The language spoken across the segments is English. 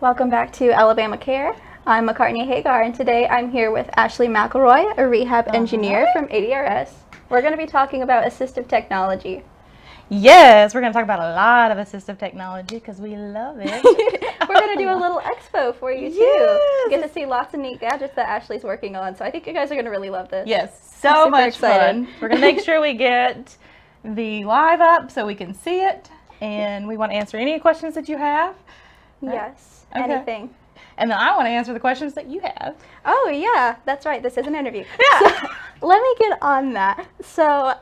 Welcome back to Alabama Care. I'm McCartney Hagar, and today I'm here with Ashley McLeroy, a rehab engineer from ADRS. We're going to be talking about assistive technology. Yes, we're going to talk about a lot of assistive technology because we love it. We're going to do a little expo for you, too. Yes. You get to see lots of neat gadgets that Ashley's working on, so I think you guys are going to really love this. Yes, so much excited. fun. We're going to make sure we get the live up so we can see it, and we want to answer any questions that you have. Right? Yes, okay. Anything. And then I want to answer the questions that you have. Oh, yeah, that's right. This is an interview. Yeah. So, let me get on that. So,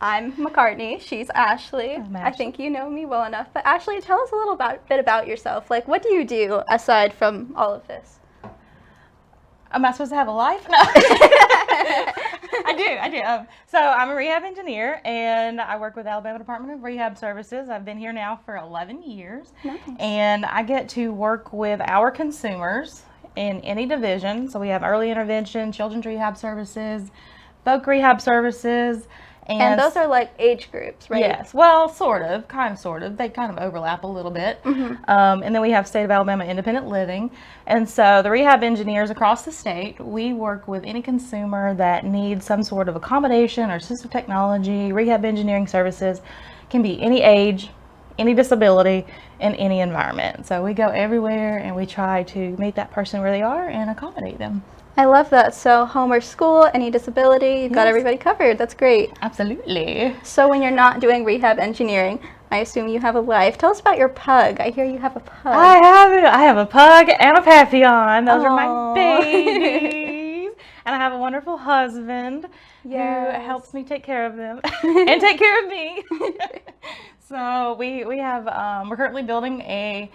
I'm McCartney. She's Ashley. I think you know me well enough. But Ashley, tell us a little bit about yourself. Like, what do you do aside from all of this? Am I supposed to have a life? No. I do. So I'm a rehab engineer, and I work with Alabama Department of Rehab Services. I've been here now for 11 years. Nice. And I get to work with our consumers in any division. So we have early intervention, children's rehab services, folk rehab services. And those are like age groups, right? Yes. Well, sort of. They kind of overlap a little bit. Mm-hmm. And then we have State of Alabama Independent Living. And so the rehab engineers across the state, we work with any consumer that needs some sort of accommodation or assistive technology. Rehab engineering services can be any age, any disability, in any environment. So we go everywhere and we try to meet that person where they are and accommodate them. I love that. So home or school, any disability, you've got everybody covered. That's great. Absolutely. So when you're not doing rehab engineering, I assume you have a life. Tell us about your pug. I hear you have a pug. I have a pug and a Papillon. Those are my babies. And I have a wonderful husband who helps me take care of them and take care of me. So we have, we're currently building a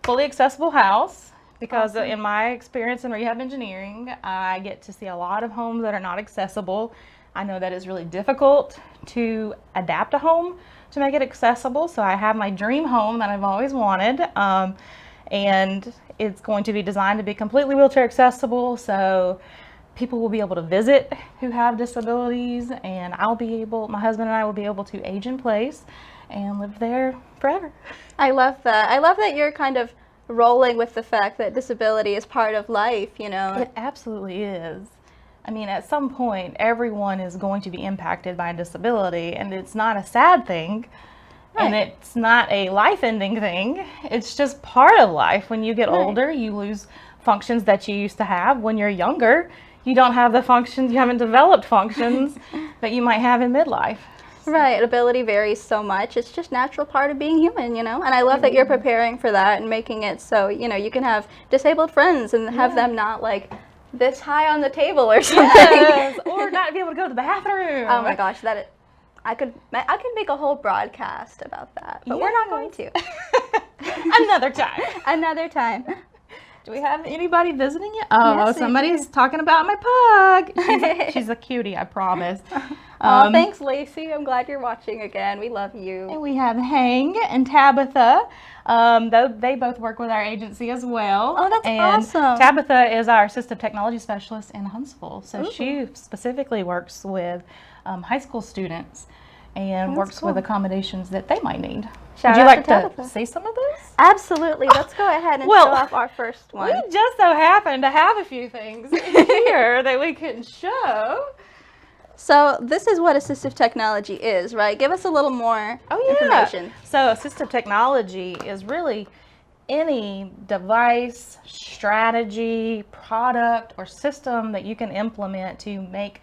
fully accessible house. Because in my experience in rehab engineering, I get to see a lot of homes that are not accessible. I know that it's really difficult to adapt a home to make it accessible. So I have my dream home that I've always wanted. And it's going to be designed to be completely wheelchair accessible. So people will be able to visit who have disabilities, and my husband and I will be able to age in place and live there forever. I love that. I love that you're kind of rolling with the fact that disability is part of life, you know. It absolutely is. I mean, at some point, everyone is going to be impacted by a disability, and it's not a sad thing, and it's not a life-ending thing. It's just part of life. When you get older, you lose functions that you used to have. When you're younger, you don't have the functions, you haven't developed functions that you might have in midlife. Right, ability varies so much. It's just natural part of being human, you know. And I love that you're preparing for that and making it so, you know, you can have disabled friends and have them not like this high on the table or something. Yes, or not be able to go to the bathroom. Oh my gosh, I could make a whole broadcast about that, but we're not going to. Another time. Another time. Do we have anybody visiting yet? Oh, yes, somebody's talking about my pug. She's a cutie, I promise. Oh, thanks, Lacey. I'm glad you're watching again. We love you. And we have Hang and Tabitha. They both work with our agency as well. Oh, that's awesome. Tabitha is our assistive technology specialist in Huntsville. So she specifically works with high school students and works with accommodations that they might need. Would you like to see some of those? Absolutely. Let's go ahead and show off our first one. We just so happen to have a few things here that we can show. So this is what assistive technology is, right? Give us a little more information. So assistive technology is really any device, strategy, product, or system that you can implement to make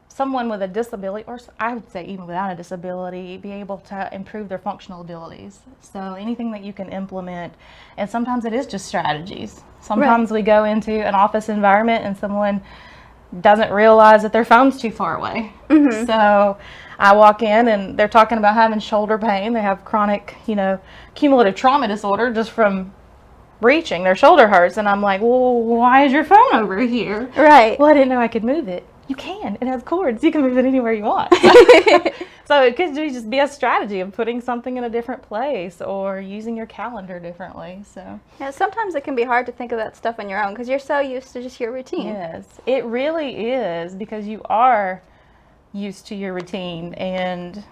someone with a disability, or I would say even without a disability, be able to improve their functional abilities. So anything that you can implement, and sometimes it is just strategies. Sometimes we go into an office environment and someone doesn't realize that their phone's too far away. Mm-hmm. So I walk in and they're talking about having shoulder pain. They have chronic, cumulative trauma disorder just from reaching. Their shoulder hurts. And I'm like, well, why is your phone over here? Right. Well, I didn't know I could move it. You can. It has cords. You can move it anywhere you want. So it could just be a strategy of putting something in a different place or using your calendar differently. So yeah, sometimes it can be hard to think of that stuff on your own because you're so used to just your routine. Yes, it really is, because you are used to your routine, and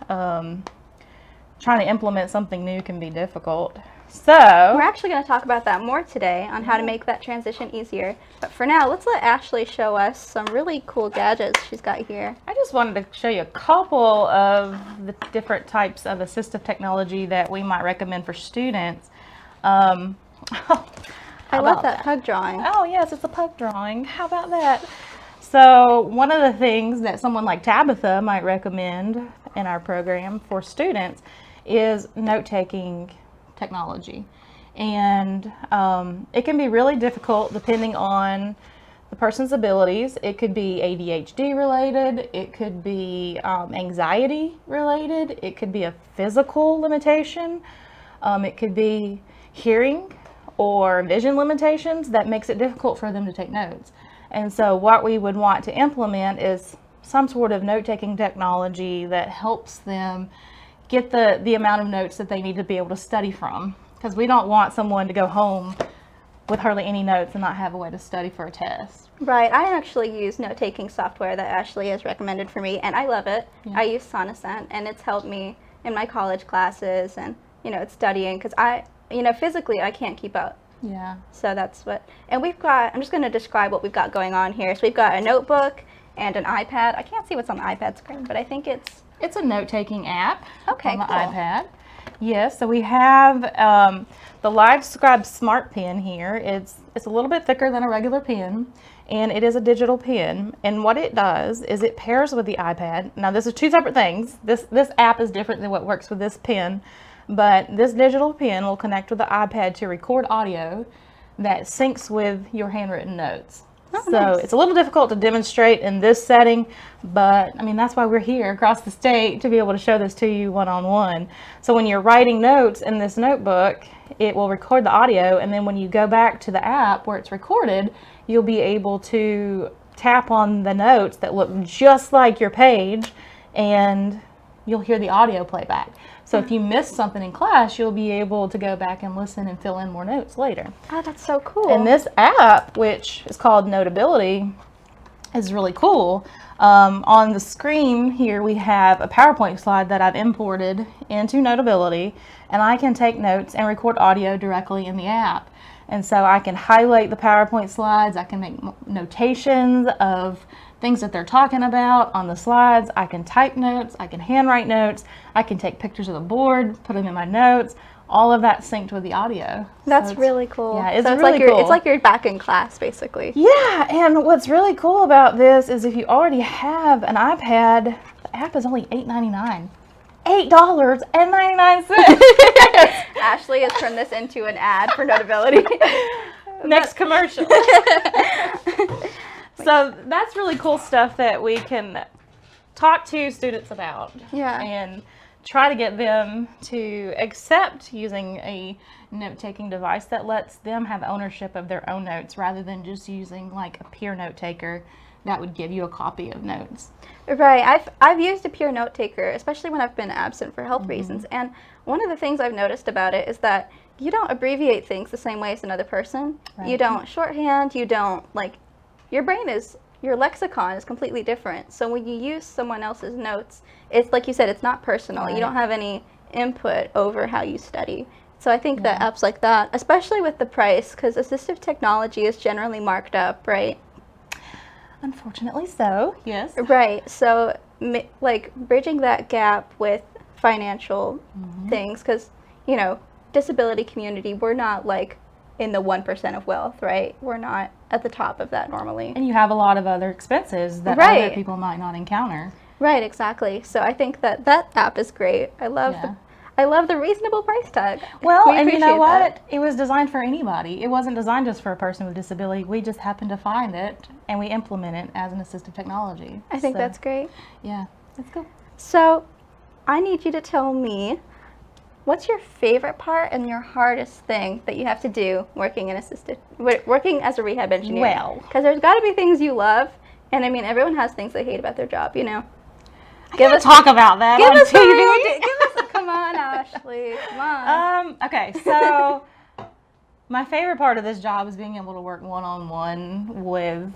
trying to implement something new can be difficult. So we're actually going to talk about that more today on how to make that transition easier. But for now, let's let Ashley show us some really cool gadgets she's got here. I just wanted to show you a couple of the different types of assistive technology that we might recommend for students. I love that pug drawing. Oh yes, it's a pug drawing. How about that? So one of the things that someone like Tabitha might recommend in our program for students is note-taking technology. And it can be really difficult depending on the person's abilities. It could be ADHD related, it could be anxiety related, it could be a physical limitation, it could be hearing or vision limitations that makes it difficult for them to take notes. And so what we would want to implement is some sort of note-taking technology that helps them get the amount of notes that they need to be able to study from. Because we don't want someone to go home with hardly any notes and not have a way to study for a test. Right. I actually use note-taking software that Ashley has recommended for me, and I love it. Yeah. I use Sonocent, and it's helped me in my college classes and, it's studying, because physically I can't keep up. Yeah. So that's what, and we've got, I'm just going to describe what we've got going on here. So we've got a notebook and an iPad. I can't see what's on the iPad screen, but I think it's a note-taking app on the cool. iPad. Yes, so we have the Livescribe Smart Pen here. It's a little bit thicker than a regular pen, and it is a digital pen. And what it does is it pairs with the iPad. Now, this is two separate things. This app is different than what works with this pen, but this digital pen will connect with the iPad to record audio that syncs with your handwritten notes. Oh, so nice. It's a little difficult to demonstrate in this setting, but that's why we're here across the state to be able to show this to you one-on-one. So when you're writing notes in this notebook, it will record the audio, and then when you go back to the app where it's recorded, you'll be able to tap on the notes that look just like your page, and you'll hear the audio playback. So if you miss something in class, you'll be able to go back and listen and fill in more notes later. Oh, that's so cool. And this app, which is called Notability, is really cool. On the screen here, we have a PowerPoint slide that I've imported into Notability, and I can take notes and record audio directly in the app. And so I can highlight the PowerPoint slides, I can make notations of things that they're talking about on the slides. I can type notes, I can handwrite notes, I can take pictures of the board, put them in my notes, all of that synced with the audio. That's really cool. Yeah, it's really really cool. It's like you're back in class, basically. Yeah, and what's really cool about this is if you already have an iPad, the app is only $8.99. $8.99. Ashley has turned this into an ad for Notability. Next commercial. So that's really cool stuff that we can talk to students about. Yeah. And try to get them to accept using a note-taking device that lets them have ownership of their own notes rather than just using like a peer note taker that would give you a copy of notes. Right. I've used a peer note taker, especially when I've been absent for health reasons. And one of the things I've noticed about it is that you don't abbreviate things the same way as another person. Right. You don't shorthand, you don't your lexicon is completely different. So when you use someone else's notes, it's like you said, it's not personal. Right. You don't have any input over how you study. So I think that apps like that, especially with the price, because assistive technology is generally marked up, right? Unfortunately so, yes. Right. So like bridging that gap with financial things, because, disability community, we're not like in the 1% of wealth, right? We're not at the top of that normally. And you have a lot of other expenses that other people might not encounter. Right, exactly. So I think that app is great. I love the reasonable price tag. Well, and you know what? That. It was designed for anybody. It wasn't designed just for a person with disability. We just happened to find it and we implement it as an assistive technology. I think that's great. Yeah, that's cool. So I need you to tell me, what's your favorite part and your hardest thing that you have to do working as a rehab engineer? Well, because there's got to be things you love, and everyone has things they hate about their job, I can't talk about that on TV. Come on, Ashley, come on. Okay, so my favorite part of this job is being able to work one-on-one with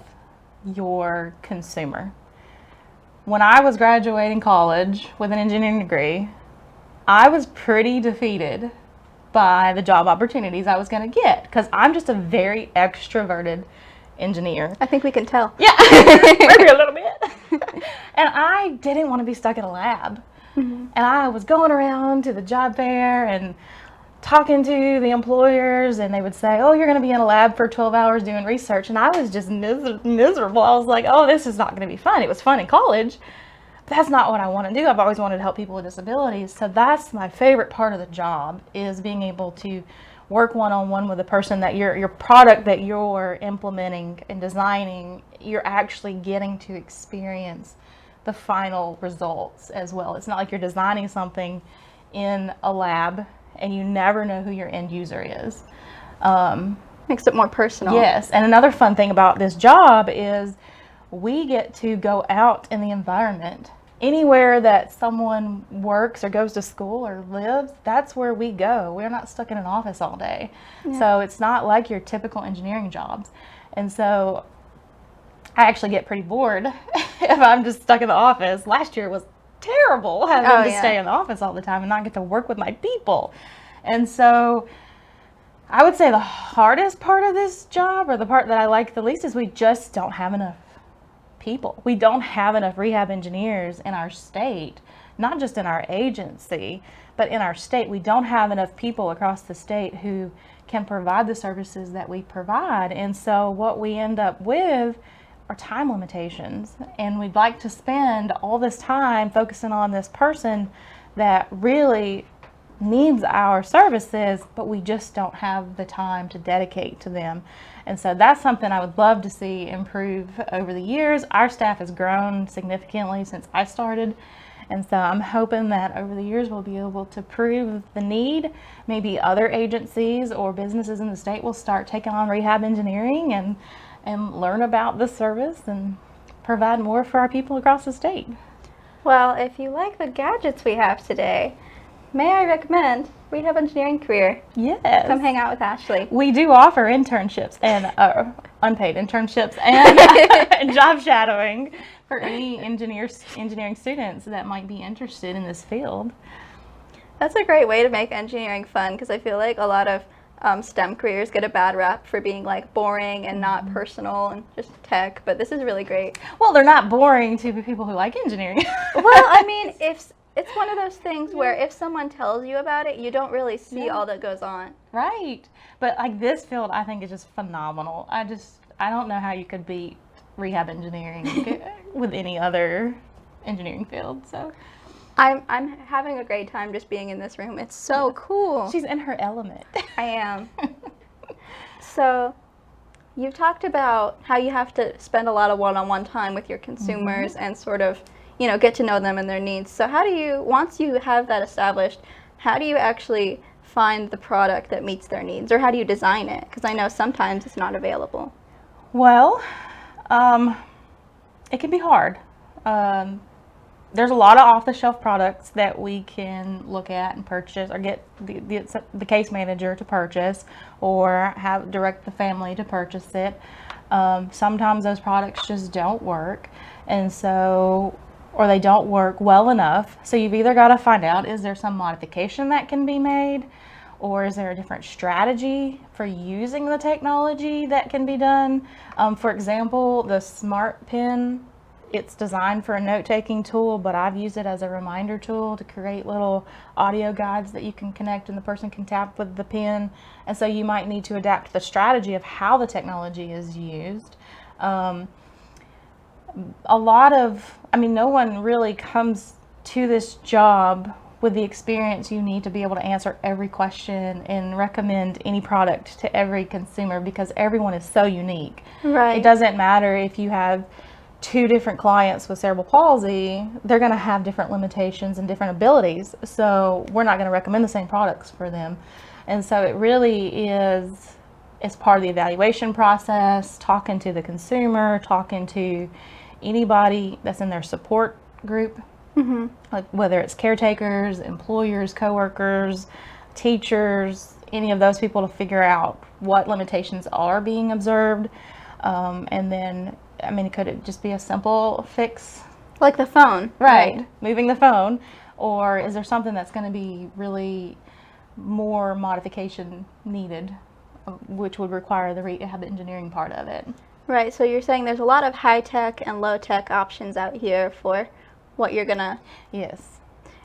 your consumer. When I was graduating college with an engineering degree, I was pretty defeated by the job opportunities I was going to get, because I'm just a very extroverted engineer. I think we can tell. Yeah, maybe a little bit. And I didn't want to be stuck in a lab. And I was going around to the job fair and talking to the employers, and they would say, oh, you're going to be in a lab for 12 hours doing research. And I was just miserable. I was like, oh, this is not going to be fun. It was fun in college. That's not what I want to do. I've always wanted to help people with disabilities. So that's my favorite part of the job, is being able to work one-on-one with a person that your product that you're implementing and designing, you're actually getting to experience the final results as well. It's not like you're designing something in a lab and you never know who your end user is. Makes it more personal. Yes, and another fun thing about this job is we get to go out in the environment. Anywhere that someone works or goes to school or lives, that's where we go. We're not stuck in an office all day. Yeah. So it's not like your typical engineering jobs. And so I actually get pretty bored if I'm just stuck in the office. Last year was terrible having to stay in the office all the time and not get to work with my people. And so I would say the hardest part of this job, or the part that I like the least, is we just don't have enough people. We don't have enough rehab engineers in our state, not just in our agency, but in our state. We don't have enough people across the state who can provide the services that we provide. And so what we end up with are time limitations. And we'd like to spend all this time focusing on this person that really needs our services, but we just don't have the time to dedicate to them. And so that's something I would love to see improve over the years. Our staff has grown significantly since I started, and so I'm hoping that over the years we'll be able to prove the need. Maybe other agencies or businesses in the state will start taking on rehab engineering and learn about the service and provide more for our people across the state. Well, if you like the gadgets we have today, may I recommend Rehab Engineering Career? Yes. Come hang out with Ashley. We do offer internships and unpaid internships and, and job shadowing for any engineering students that might be interested in this field. That's a great way to make engineering fun, because I feel like a lot of STEM careers get a bad rap for being like boring and not personal and just tech, but this is really great. Well, they're not boring to people who like engineering. Well, I mean, it's one of those things where if someone tells you about it, you don't really see all that goes on. Right. But like this field, I think is just phenomenal. I don't know how you could beat rehab engineering with any other engineering field. So I'm having a great time just being in this room. It's so cool. She's in her element. I am. So you've talked about how you have to spend a lot of one-on-one time with your consumers and sort of, you know, get to know them and their needs. So how do you, once you have that established, how do you actually find the product that meets their needs, or how do you design it? Because I know sometimes it's not available. Well, it can be hard. There's a lot of off-the-shelf products that we can look at and purchase, or get the case manager to purchase, or direct the family to purchase it. Sometimes those products just don't work, and so, or they don't work well enough. So you've either got to find out, is there some modification that can be made, or is there a different strategy for using the technology that can be done? For example, the Smart Pen, it's designed for a note-taking tool, but I've used it as a reminder tool to create little audio guides that you can connect and the person can tap with the pen. And so you might need to adapt the strategy of how the technology is used. No one really comes to this job with the experience you need to be able to answer every question and recommend any product to every consumer, because everyone is so unique. Right. It doesn't matter if you have 2 different clients with cerebral palsy, they're going to have different limitations and different abilities. So we're not going to recommend the same products for them. And so it really is, it's part of the evaluation process, talking to the consumer, talking to anybody that's in their support group, like whether it's caretakers, employers, coworkers, teachers, any of those people, to figure out what limitations are being observed. And then, could it just be a simple fix? Like the phone. Right. Moving the phone. Or is there something that's going to be really more modification needed, which would require the rehab engineering part of it. Right, so you're saying there's a lot of high-tech and low-tech options out here for what you're gonna... Yes.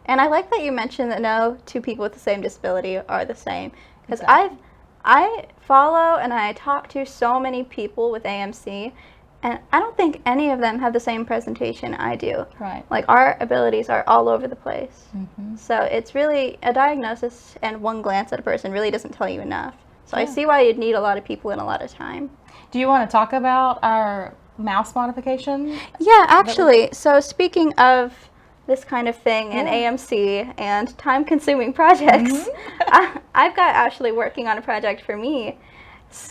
And I like that you mentioned that no two people with the same disability are the same. Because Exactly. I follow and I talk to so many people with AMC, and I don't think any of them have the same presentation I do. Right. Like, our abilities are all over the place. Mm-hmm. So it's really, a diagnosis and one glance at a person really doesn't tell you enough. So Yeah. I see why you'd need a lot of people and a lot of time. Do you want to talk about our mouse modification? Yeah, actually, so speaking of this kind of thing in Yeah. AMC and time-consuming projects, Mm-hmm. I've got Ashley working on a project for me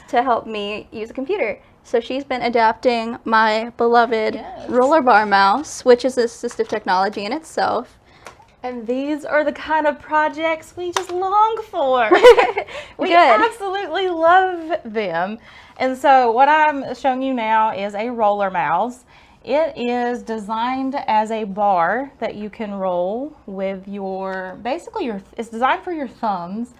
to help me use a computer. So she's been adapting my beloved Yes. roller bar mouse, which is assistive technology in itself. And these are the kind of projects we just long for. We Good. absolutely love them. And so what I'm showing you now is a roller mouse. It is designed as a bar that you can roll with your, basically it's designed for your thumbs.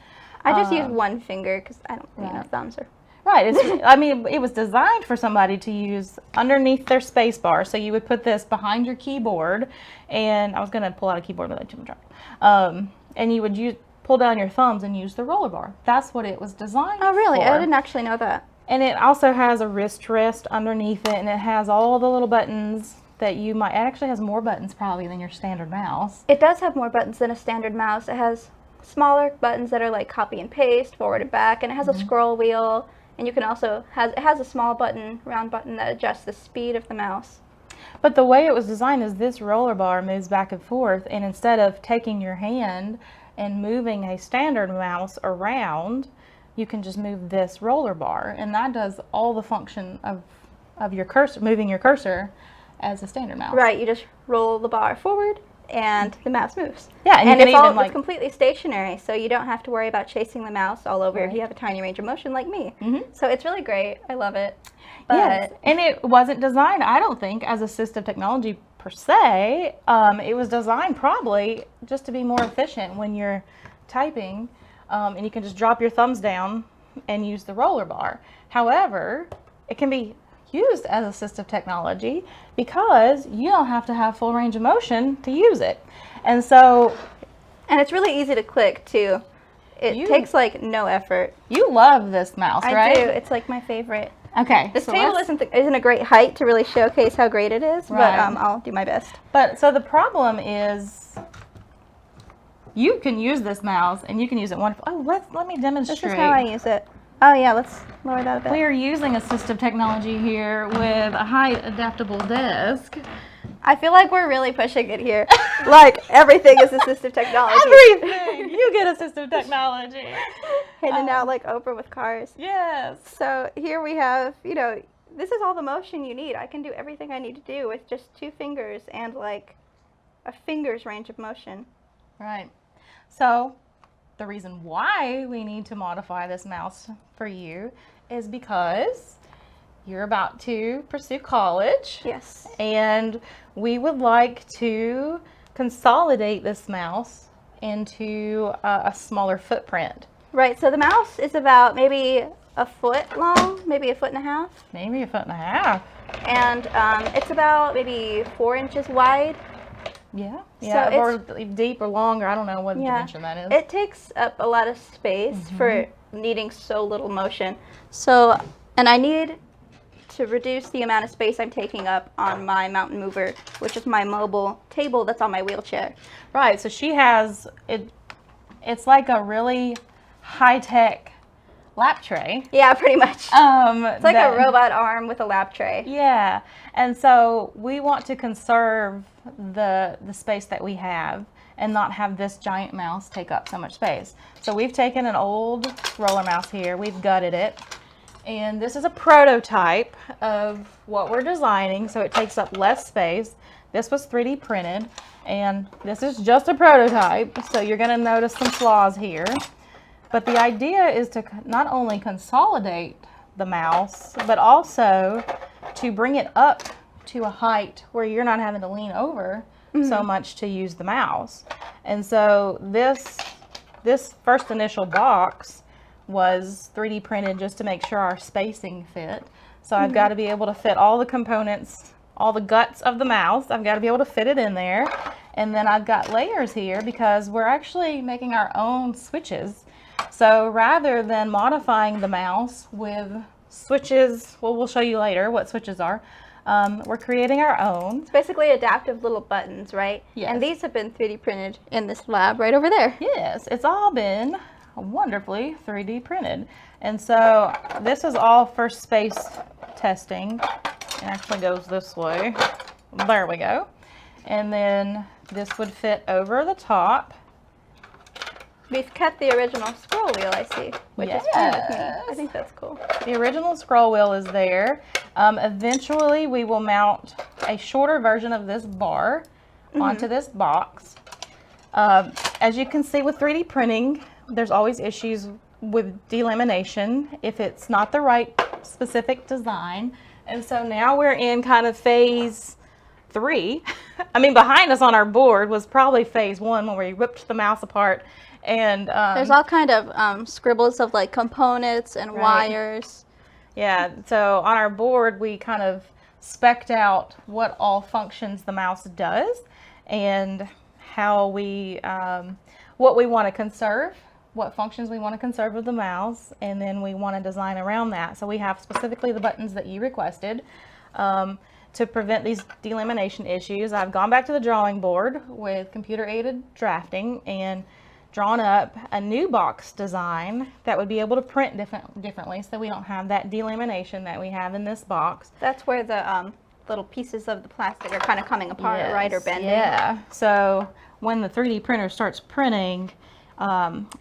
I just use one finger because I don't, you know, thumbs are... Right. I mean, it was designed for somebody to use underneath their space bar. So you would put this behind your keyboard, and I was going to pull out a keyboard, but I didn't try. And you would pull down your thumbs and use the roller bar. That's what it was designed for. Oh, really? I didn't actually know that. And it also has a wrist rest underneath it, and it has all the little buttons that you might, it actually has more buttons probably than your standard mouse. It does have more buttons than a standard mouse. It has smaller buttons that are like copy and paste, forward and back, and it has a scroll wheel. And you can also, it has a small button, round button that adjusts the speed of the mouse. But the way it was designed is this roller bar moves back and forth, and instead of taking your hand and moving a standard mouse around, you can just move this roller bar, and that does all the function of your cursor, moving your cursor as a standard mouse. Right, you just roll the bar forward and the mouse moves. Yeah, and you can even it's completely stationary, so you don't have to worry about chasing the mouse all over if you have a tiny range of motion like me. So it's really great. I love it. But yes, and it wasn't designed, I don't think, as assistive technology per se. It was designed probably just to be more efficient when you're typing, and you can just drop your thumbs down and use the roller bar. However, it can be used as assistive technology because you don't have to have full range of motion to use it. And so... And it's really easy to click, too. It takes, like, no effort. You love this mouse, right? I do. It's, like, my favorite. Okay. This table isn't a great height to really showcase how great it is, but I'll do my best. But, so the problem is... You can use this mouse, and you can use it wonderful. Oh, let me demonstrate. This is how I use it. Oh, yeah, let's lower that a bit. We are using assistive technology here with a height adaptable desk. I feel like we're really pushing it here. Like, everything is assistive technology. Everything! You get assistive technology. Hidden out like Oprah with cars. Yes. So here we have, you know, this is all the motion you need. I can do everything I need to do with just 2 fingers and like a finger's range of motion. Right. So the reason why we need to modify this mouse for you is because you're about to pursue college. Yes. And we would like to consolidate this mouse into a smaller footprint. Right, so the mouse is about maybe a foot long, maybe a foot and a half. Maybe a foot and a half. And it's about maybe 4 inches wide. Yeah, So yeah, or deep or long, or I don't know what dimension that is. It takes up a lot of space for needing so little motion. So, and I need to reduce the amount of space I'm taking up on my mountain mover, which is my mobile table that's on my wheelchair. Right, so she has, it's like a really high-tech lap tray. Yeah, pretty much. It's like a robot arm with a lap tray. Yeah, and so we want to conserve the space that we have and not have this giant mouse take up so much space. So we've taken an old roller mouse here, we've gutted it, and this is a prototype of what we're designing, so it takes up less space. This was 3D printed, and this is just a prototype, so you're going to notice some flaws here. But the idea is to not only consolidate the mouse, but also to bring it up to a height where you're not having to lean over so much to use the mouse. And so this this first initial box was 3D printed just to make sure our spacing fit. So I've got to be able to fit all the components, all the guts of the mouse. I've got to be able to fit it in there. And then I've got layers here because we're actually making our own switches. So rather than modifying the mouse with switches, well, we'll show you later what switches are. We're creating our own. It's basically adaptive little buttons, right? Yes. And these have been 3D printed in this lab right over there. Yes, it's all been wonderfully 3D printed. And so this is all for space testing. It actually goes this way. There we go. And then this would fit over the top. We've kept the original scroll wheel, I see, which is fine with me. I think that's cool. The original scroll wheel is there. Eventually, we will mount a shorter version of this bar onto this box. As you can see with 3D printing, there's always issues with delamination if it's not the right specific design. And so now we're in kind of phase 3. I mean, behind us on our board was probably phase 1 when we ripped the mouse apart. And there's all kind of scribbles of like components and wires. Yeah, so on our board we kind of spec'd out what all functions the mouse does and how we what we want to conserve, what functions we want to conserve with the mouse, and then we want to design around that. So we have specifically the buttons that you requested. To prevent these delamination issues, I've gone back to the drawing board with computer-aided drafting and drawn up a new box design that would be able to print differently, so we don't have that delamination that we have in this box. That's where the little pieces of the plastic are kind of coming apart, right, or bending. Yeah, so when the 3D printer starts printing,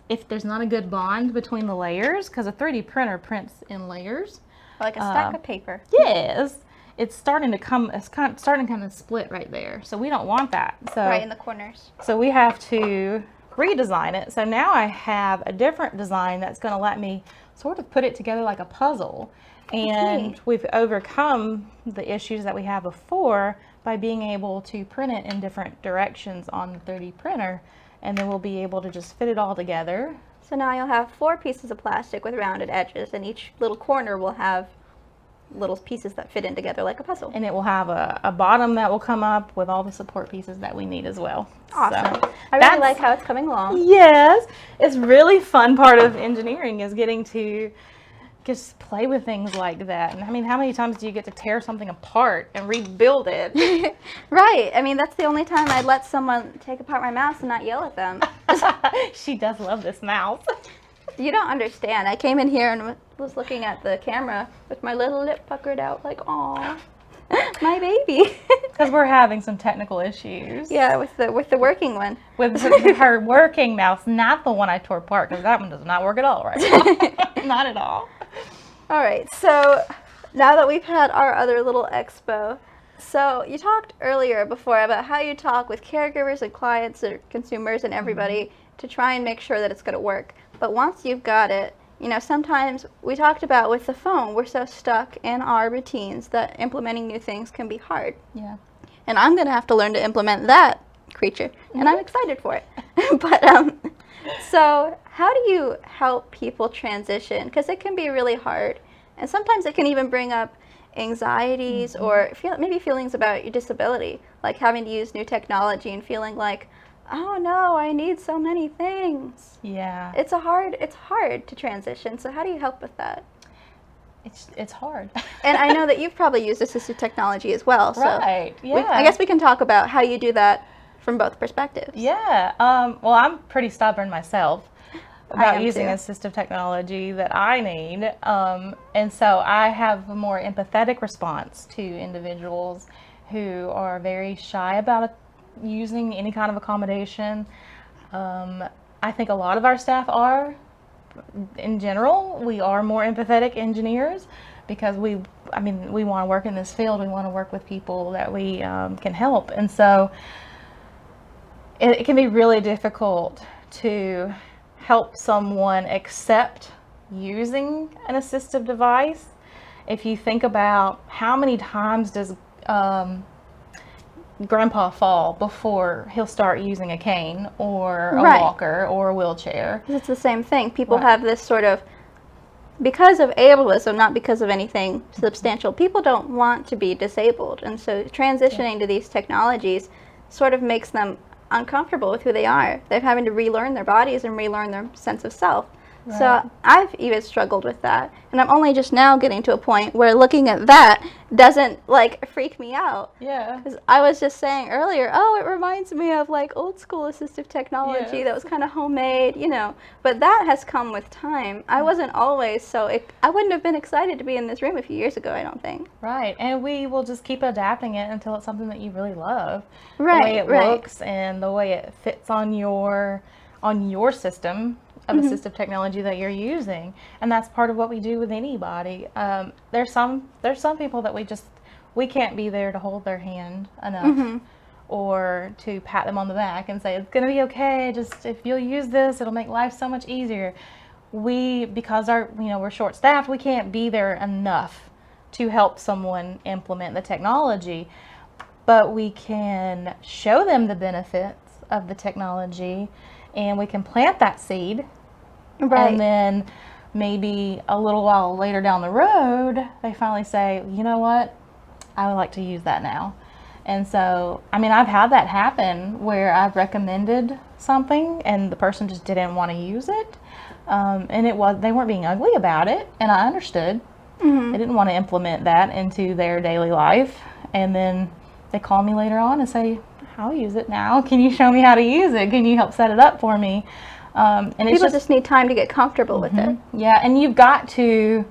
if there's not a good bond between the layers, because a 3D printer prints in layers. Like a stack of paper. Yes. It's starting to starting to kind of split right there. So we don't want that. So right in the corners. So we have to redesign it. So now I have a different design that's going to let me sort of put it together like a puzzle. And we've overcome the issues that we had before by being able to print it in different directions on the 3D printer. And then we'll be able to just fit it all together. So now you'll have 4 pieces of plastic with rounded edges, and each little corner will have little pieces that fit in together like a puzzle. And it will have a bottom that will come up with all the support pieces that we need as well. Awesome. So I really like how it's coming along. Yes. It's really fun part of engineering is getting to just play with things like that. And I mean, how many times do you get to tear something apart and rebuild it? Right. I mean, that's the only time I'd let someone take apart my mouse and not yell at them. She does love this mouse. You don't understand. I came in here and was looking at the camera with my little lip puckered out like, aw, my baby. Because we're having some technical issues. Yeah, with the working one. With her working mouse, not the one I tore apart, because that one does not work at all right now. Not at all. All right, so now that we've had our other little expo, so you talked earlier before about how you talk with caregivers and clients or consumers and everybody to try and make sure that it's going to work. But once you've got it, you know, sometimes we talked about with the phone, we're so stuck in our routines that implementing new things can be hard. Yeah. And I'm going to have to learn to implement that creature, and I'm excited for it. But so how do you help people transition? Because it can be really hard, and sometimes it can even bring up anxieties or maybe feelings about your disability, like having to use new technology and feeling like, oh no, I need so many things. Yeah. It's hard to transition. So how do you help with that? It's hard. And I know that you've probably used assistive technology as well. So right. Yeah. I guess we can talk about how you do that from both perspectives. Yeah. Well, I'm pretty stubborn myself about using too. assistive technology that I need. And so I have a more empathetic response to individuals who are very shy about using any kind of accommodation. I think a lot of our staff are. In general, we are more empathetic engineers because we want to work in this field. We want to work with people that we can help. And so it can be really difficult to help someone accept using an assistive device. If you think about how many times does grandpa fall before he'll start using a cane or a Right. walker or a wheelchair. It's the same thing. People Right. have this sort of, because of ableism, not because of anything substantial, people don't want to be disabled. And so transitioning to these technologies sort of makes them uncomfortable with who they are. They're having to relearn their bodies and relearn their sense of self. Right. So I've even struggled with that. And I'm only just now getting to a point where looking at that doesn't like freak me out. Yeah. Because I was just saying earlier, oh, it reminds me of like old school assistive technology Yes. that was kind of homemade, you know. But that has come with time. I wasn't always I wouldn't have been excited to be in this room a few years ago, I don't think. Right. And we will just keep adapting it until it's something that you really love. Right, the way it right. looks and the way it fits on your system of assistive technology that you're using. And that's part of what we do with anybody. There's some people that we can't be there to hold their hand enough or to pat them on the back and say, it's going to be okay. Just if you'll use this, it'll make life so much easier. Because we're short staffed, we can't be there enough to help someone implement the technology, but we can show them the benefits of the technology and we can plant that seed. Right. And then maybe a little while later down the road, they finally say, you know what, I would like to use that now. And so, I mean, I've had that happen where I've recommended something and the person just didn't want to use it. And they weren't being ugly about it, and I understood. They didn't want to implement that into their daily life. And then they call me later on and say, I'll use it now. Can you show me how to use it? Can you help set it up for me? And People just need time to get comfortable with it. Yeah, and you've got to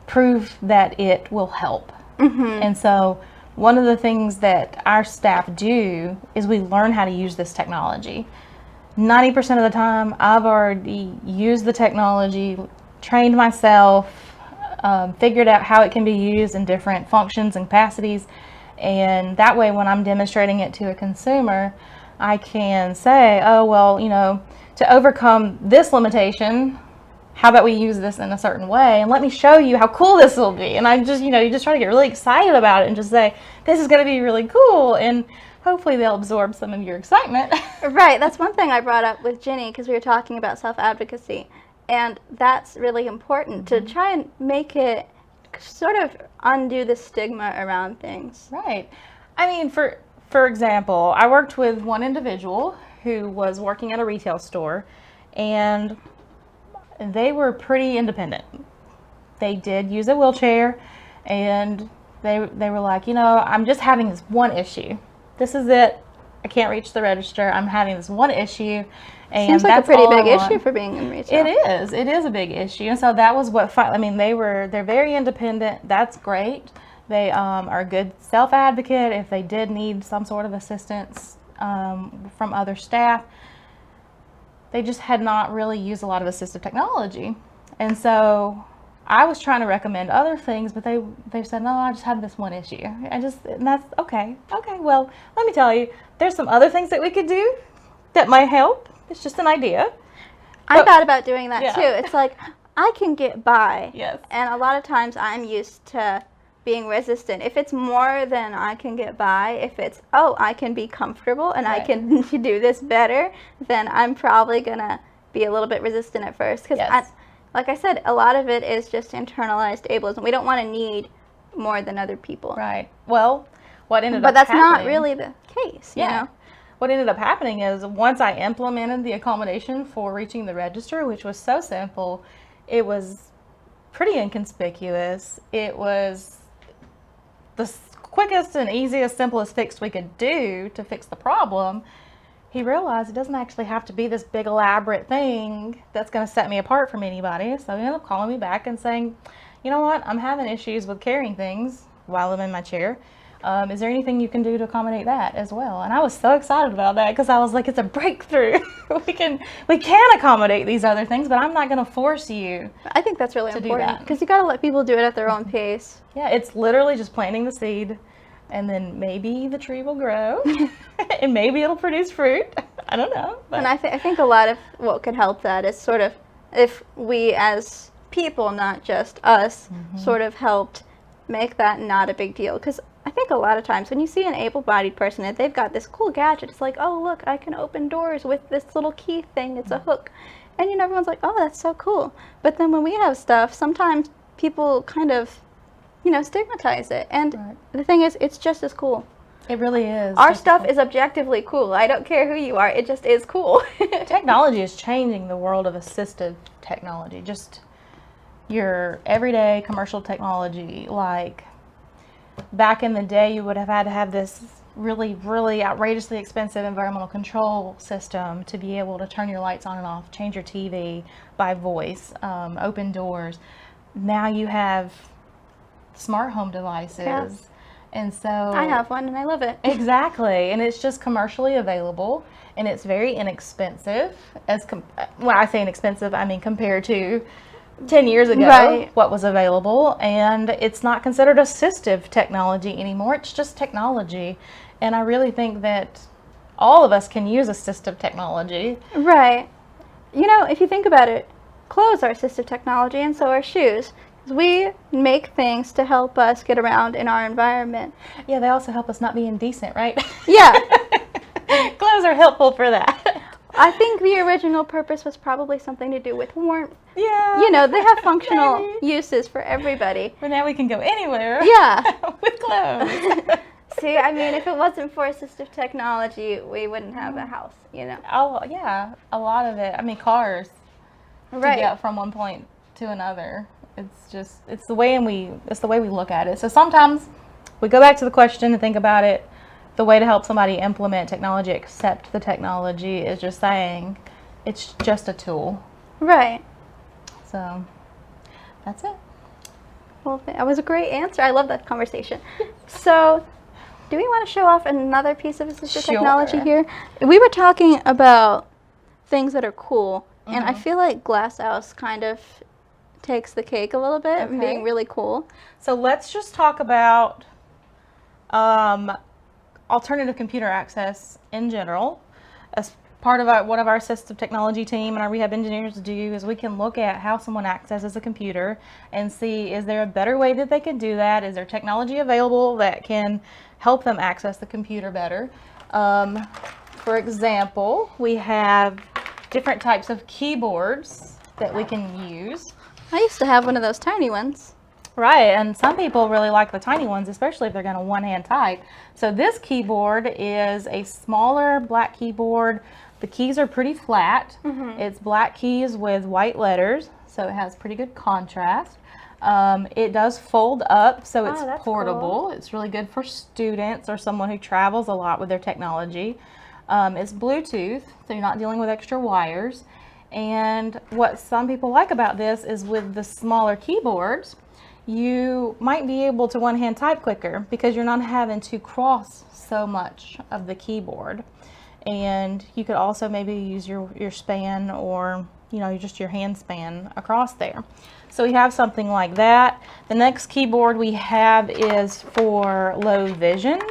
prove that it will help. And so one of the things that our staff do is we learn how to use this technology. 90% of the time, I've already used the technology, trained myself, figured out how it can be used in different functions and capacities. And that way, when I'm demonstrating it to a consumer, I can say, oh, well, to overcome this limitation, how about we use this in a certain way? And let me show you how cool this will be. And I just, you just try to get really excited about it and just say, this is going to be really cool. And hopefully they'll absorb some of your excitement. Right. That's one thing I brought up with Ginny because we were talking about self-advocacy. And that's really important to try and make it sort of undo the stigma around things. Right. I mean, for example, I worked with one individual who was working at a retail store, and they were pretty independent. They did use a wheelchair, and they were like, I'm just having this one issue. This is it. I can't reach the register. I'm having this one issue. And seems like that's a pretty all big issue for being in retail. It is a big issue. And so that was what, they're very independent. That's great. They are a good self-advocate if they did need some sort of assistance from other staff. They just had not really used a lot of assistive technology. And so I was trying to recommend other things, but they said, no, I just have this one issue. And that's okay. Okay, well, let me tell you, there's some other things that we could do that might help. It's just an idea. I thought about doing that too. Yeah. It's like, I can get by. Yes. And a lot of times I'm used to being resistant. If it's more than I can get by, if it's, I can be comfortable and I can do this better, then I'm probably going to be a little bit resistant at first. Because like I said, a lot of it is just internalized ableism. We don't want to need more than other people. Right. Well, what ended But up that's happening, not really the case, you know? What ended up happening is once I implemented the accommodation for reaching the register, which was so simple, it was pretty inconspicuous. It was the quickest and easiest, simplest fix we could do to fix the problem. He realized it doesn't actually have to be this big elaborate thing that's going to set me apart from anybody. So he ended up calling me back and saying, you know what, I'm having issues with carrying things while I'm in my chair. Is there anything you can do to accommodate that as well? And I was so excited about that because I was like, it's a breakthrough. we can accommodate these other things, but I'm not going to force you. I think that's really to important do because you got to let people do it at their own pace. Yeah, it's literally just planting the seed, and then maybe the tree will grow, and maybe it'll produce fruit. I don't know. But. And I think a lot of what could help that is sort of if we as people, not just us, sort of helped make that not a big deal. Because I think a lot of times when you see an able-bodied person and they've got this cool gadget, it's like, oh, look, I can open doors with this little key thing. It's a hook. And, you know, everyone's like, oh, that's so cool. But then when we have stuff, sometimes people kind of, you know, stigmatize it. And the thing is, it's just as cool. It really is. Our stuff is objectively cool. I don't care who you are. It just is cool. Technology is changing the world of assistive technology. Just your everyday commercial technology. Like back in the day, you would have had to have this really, really outrageously expensive environmental control system to be able to turn your lights on and off, change your TV by voice, open doors. Now you have smart home devices. Yes. And so I have one and I love it. Exactly. And it's just commercially available and it's very inexpensive. When I say inexpensive, I mean compared to 10 years ago, what was available. And it's not considered assistive technology anymore. It's just technology. And I really think that all of us can use assistive technology. Right. You know, if you think about it, clothes are assistive technology and so are shoes. We make things to help us get around in our environment. Yeah, they also help us not be indecent, right? Yeah. Clothes are helpful for that. I think the original purpose was probably something to do with warmth. Yeah. You know, they have functional uses for everybody. But now we can go anywhere. Yeah. With clothes. See, I mean, if it wasn't for assistive technology, we wouldn't have a house, you know? Oh, yeah, a lot of it. I mean, cars. Right. To get from one point to another. It's the way we look at it. So sometimes we go back to the question and think about it. The way to help somebody implement technology, accept the technology, is just saying it's just a tool. Right. So that's it. Well, that was a great answer. I love that conversation. So, do we want to show off another piece of assistive technology here? We were talking about things that are cool, and I feel like Glasshouse kind of takes the cake a little bit and being really cool. So let's just talk about alternative computer access in general. As part of one of our assistive technology team and our rehab engineers do is we can look at how someone accesses a computer and see, is there a better way that they can do that? Is there technology available that can help them access the computer better? For example, we have different types of keyboards that we can use. I used to have one of those tiny ones. Right, and some people really like the tiny ones, especially if they're going to one-hand type. So this keyboard is a smaller black keyboard. The keys are pretty flat. It's black keys with white letters, so it has pretty good contrast. It does fold up, so it's portable. Cool. It's really good for students or someone who travels a lot with their technology. It's Bluetooth, so you're not dealing with extra wires. And what some people like about this is with the smaller keyboards, you might be able to one-hand type quicker because you're not having to cross so much of the keyboard. And you could also maybe use your span or, you know, just your hand span across there. So we have something like that. The next keyboard we have is for low vision.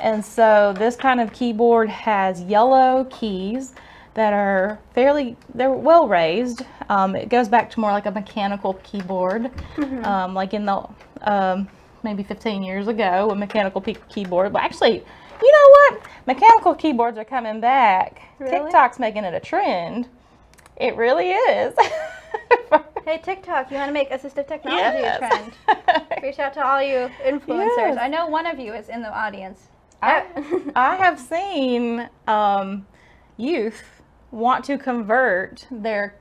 And so this kind of keyboard has yellow keys that are they're well raised. It goes back to more like a mechanical keyboard, like in the maybe 15 years ago, a mechanical keyboard. But actually, you know what? Mechanical keyboards are coming back. Really? TikTok's making it a trend. It really is. Hey, TikTok, you want to make assistive technology a trend? Reach out to all you influencers. Yes. I know one of you is in the audience. I have seen youth want to convert their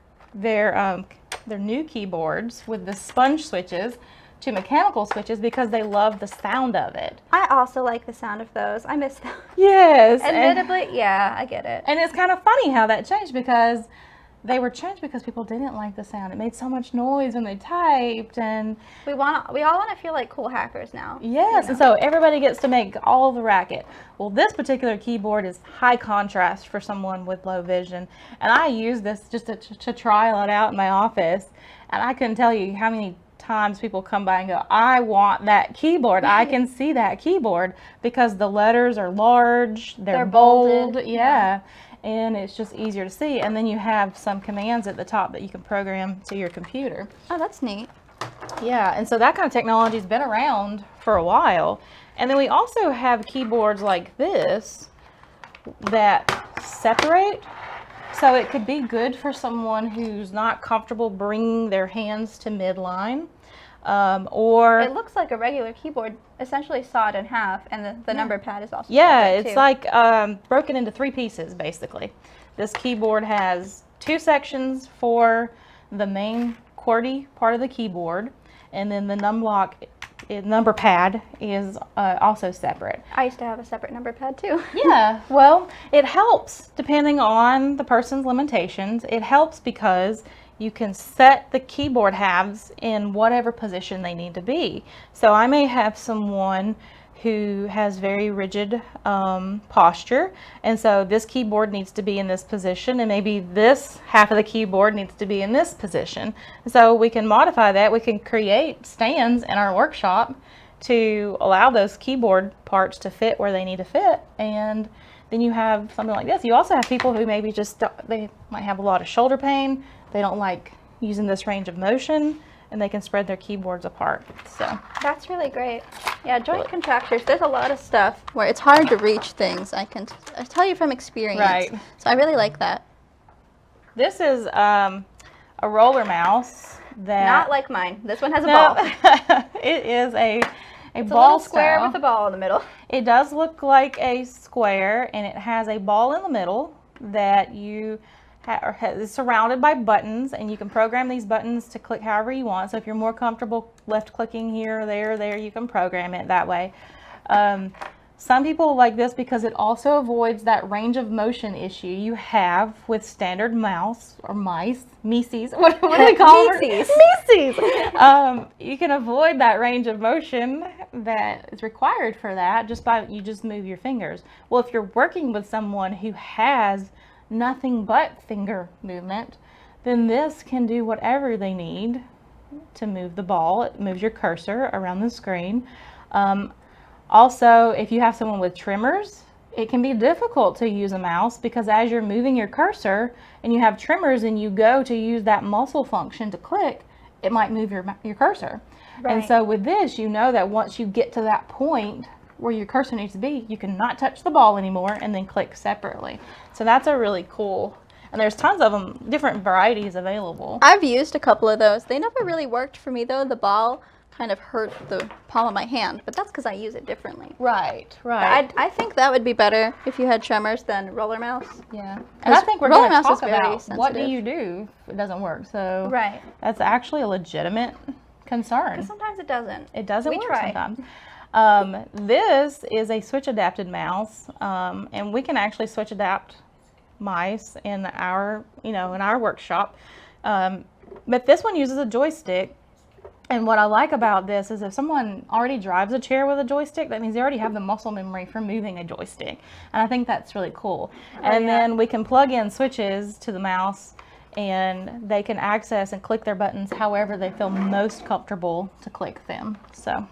new keyboards with the sponge switches to mechanical switches because they love the sound of it. I also like the sound of those. I miss them. Yes. Admittedly, yeah, I get it. And it's kind of funny how that changed because they were changed because people didn't like the sound. It made so much noise when they typed, and we all want to feel like cool hackers now. Yes, you know? And so everybody gets to make all the racket. Well, this particular keyboard is high contrast for someone with low vision, and I use this just to trial it out in my office, and I couldn't tell you how many times people come by and go, I want that keyboard. I can see that keyboard because the letters are large, they're bold. Yeah. And it's just easier to see. And then you have some commands at the top that you can program to your computer. Oh, that's neat. Yeah, and so that kind of technology's been around for a while. And then we also have keyboards like this that separate. So it could be good for someone who's not comfortable bringing their hands to midline. Or it looks like a regular keyboard, essentially sawed in half, and the number pad is also it's too. like broken into 3 pieces, basically. This keyboard has 2 sections for the main QWERTY part of the keyboard, and then the number pad is also separate. I used to have a separate number pad too. Yeah, well, it helps depending on the person's limitations. It helps because you can set the keyboard halves in whatever position they need to be. So I may have someone who has very rigid posture, and so this keyboard needs to be in this position, and maybe this half of the keyboard needs to be in this position. So we can modify that. We can create stands in our workshop to allow those keyboard parts to fit where they need to fit, and then you have something like this. You also have people who maybe they might have a lot of shoulder pain. They don't like using this range of motion, and they can spread their keyboards apart. So that's really great. Yeah, joint contractures, there's a lot of stuff where it's hard to reach things. I tell you from experience. Right. So I really like that. This is a roller mouse that... Not like mine. This one has a ball. It is a it's ball a little square style with a ball in the middle. It does look like a square, and it has a ball in the middle that is surrounded by buttons, and you can program these buttons to click however you want. So if you're more comfortable left clicking here or there, you can program it that way. Some people like this because it also avoids that range of motion issue you have with standard mouse or mices. What do they call them? Mices. You can avoid that range of motion that is required for that you just move your fingers. Well, if you're working with someone who has nothing but finger movement, then this can do whatever they need to move the ball. It moves your cursor around the screen. Also, if you have someone with tremors, it can be difficult to use a mouse because as you're moving your cursor and you have tremors and you go to use that muscle function to click, it might move your cursor. Right. And so with this, you know that once you get to that point where your cursor needs to be, you cannot touch the ball anymore and then click separately. So that's a really cool, and there's tons of them, different varieties available. I've used a couple of those. They never really worked for me though. The ball kind of hurt the palm of my hand, but that's because I use it differently. Right. I think that would be better if you had tremors than roller mouse. Yeah. And I think we're going to talk about sensitive. What do you do if it doesn't work. So right. That's actually a legitimate concern. But sometimes it doesn't. It doesn't work try. Sometimes. This is a switch adapted mouse, and we can actually switch adapt mice in our workshop. But this one uses a joystick. And what I like about this is if someone already drives a chair with a joystick, that means they already have the muscle memory for moving a joystick. And I think that's really cool. Then we can plug in switches to the mouse, and they can access and click their buttons however they feel most comfortable to click them. So,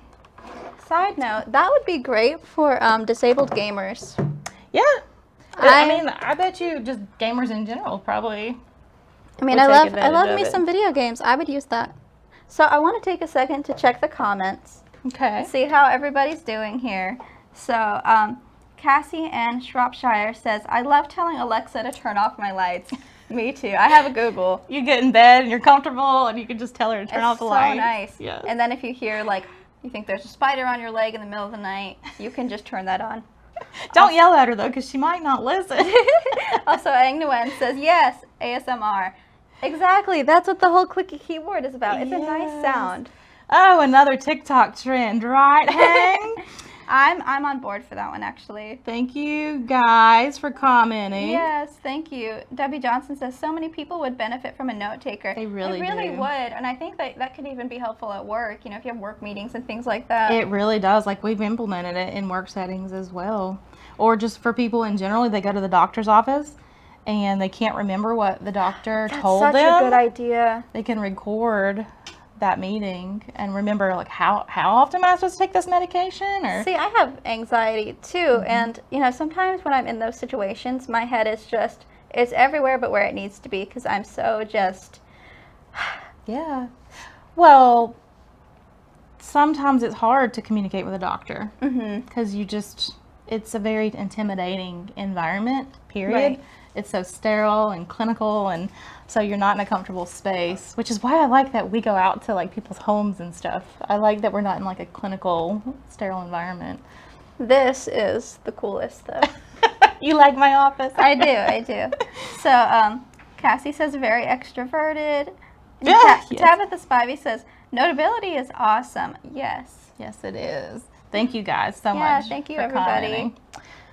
side note, that would be great for disabled gamers. Yeah. I bet you just gamers in general probably. I love me some video games. I would use that. So I want to take a second to check the comments. Okay. See how everybody's doing here. So Cassie Ann Shropshire says, I love telling Alexa to turn off my lights. Me too. I have a Google. You get in bed and you're comfortable and you can just tell her to turn off the lights. It's so nice. Yeah. And then if you hear you think there's a spider on your leg in the middle of the night, you can just turn that on. Don't yell at her though, because she might not listen. Also, Ang Nguyen says, yes, ASMR. Exactly. That's what the whole clicky keyboard is about. It's a nice sound. Oh, another TikTok trend, right, Hang? I'm on board for that one, actually. Thank you, guys, for commenting. Yes, thank you. Debbie Johnson says, so many people would benefit from a note taker. They really do. It really would, and I think that could even be helpful at work, if you have work meetings and things like that. It really does. We've implemented it in work settings as well. Or just for people in general, they go to the doctor's office and they can't remember what the doctor told them. That's such a good idea. They can record that meeting and remember how often am I supposed to take this medication? Or see, I have anxiety too, and sometimes when I'm in those situations, my head is it's everywhere but where it needs to be because I'm so just yeah. Well, sometimes it's hard to communicate with a doctor because it's a very intimidating environment, period. Right. It's so sterile and clinical, and so you're not in a comfortable space, which is why I like that we go out to like people's homes and stuff. I like that we're not in like a clinical, sterile environment. This is the coolest though. You like my office? I do. So, Cassie says very extroverted. And Yes. Tabitha Spivey says, Notability is awesome. Yes. Yes, it is. Thank you guys so much. Yeah, thank you, for everybody. commenting.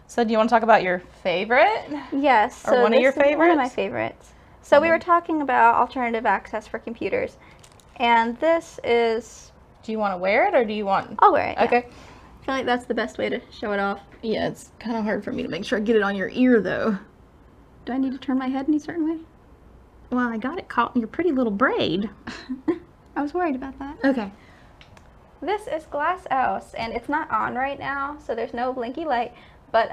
So do you want to talk about your favorite? Yes. Or one of your this is one of favorites? my favorites. So we were talking about alternative access for computers. And this is... Do you want to wear it or do you want... I'll wear it. yeah. Okay. I feel like that's the best way to show it off. Yeah, it's kind of hard for me to make sure I get it on your ear though. Do I need to turn my head any certain way? Well, I got it caught in your pretty little braid. I was worried about that. Okay. This is Glass House, and it's not on right now, so there's no blinky light. But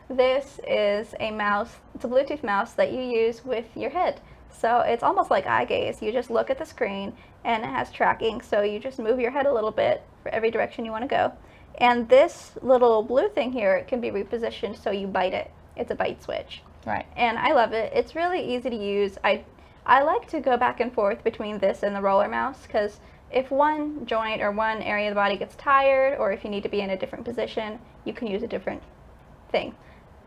this is a mouse. It's a Bluetooth mouse that you use with your head. So it's almost like eye gaze. You just look at the screen, and it has tracking. So you just move your head a little bit for every direction you want to go. And this little blue thing here, it can be repositioned so you bite it. It's a bite switch. Right. And I love it. It's really easy to use. I like to go back and forth between this and the roller mouse because if one joint or one area of the body gets tired or if you need to be in a different position, you can use a different thing.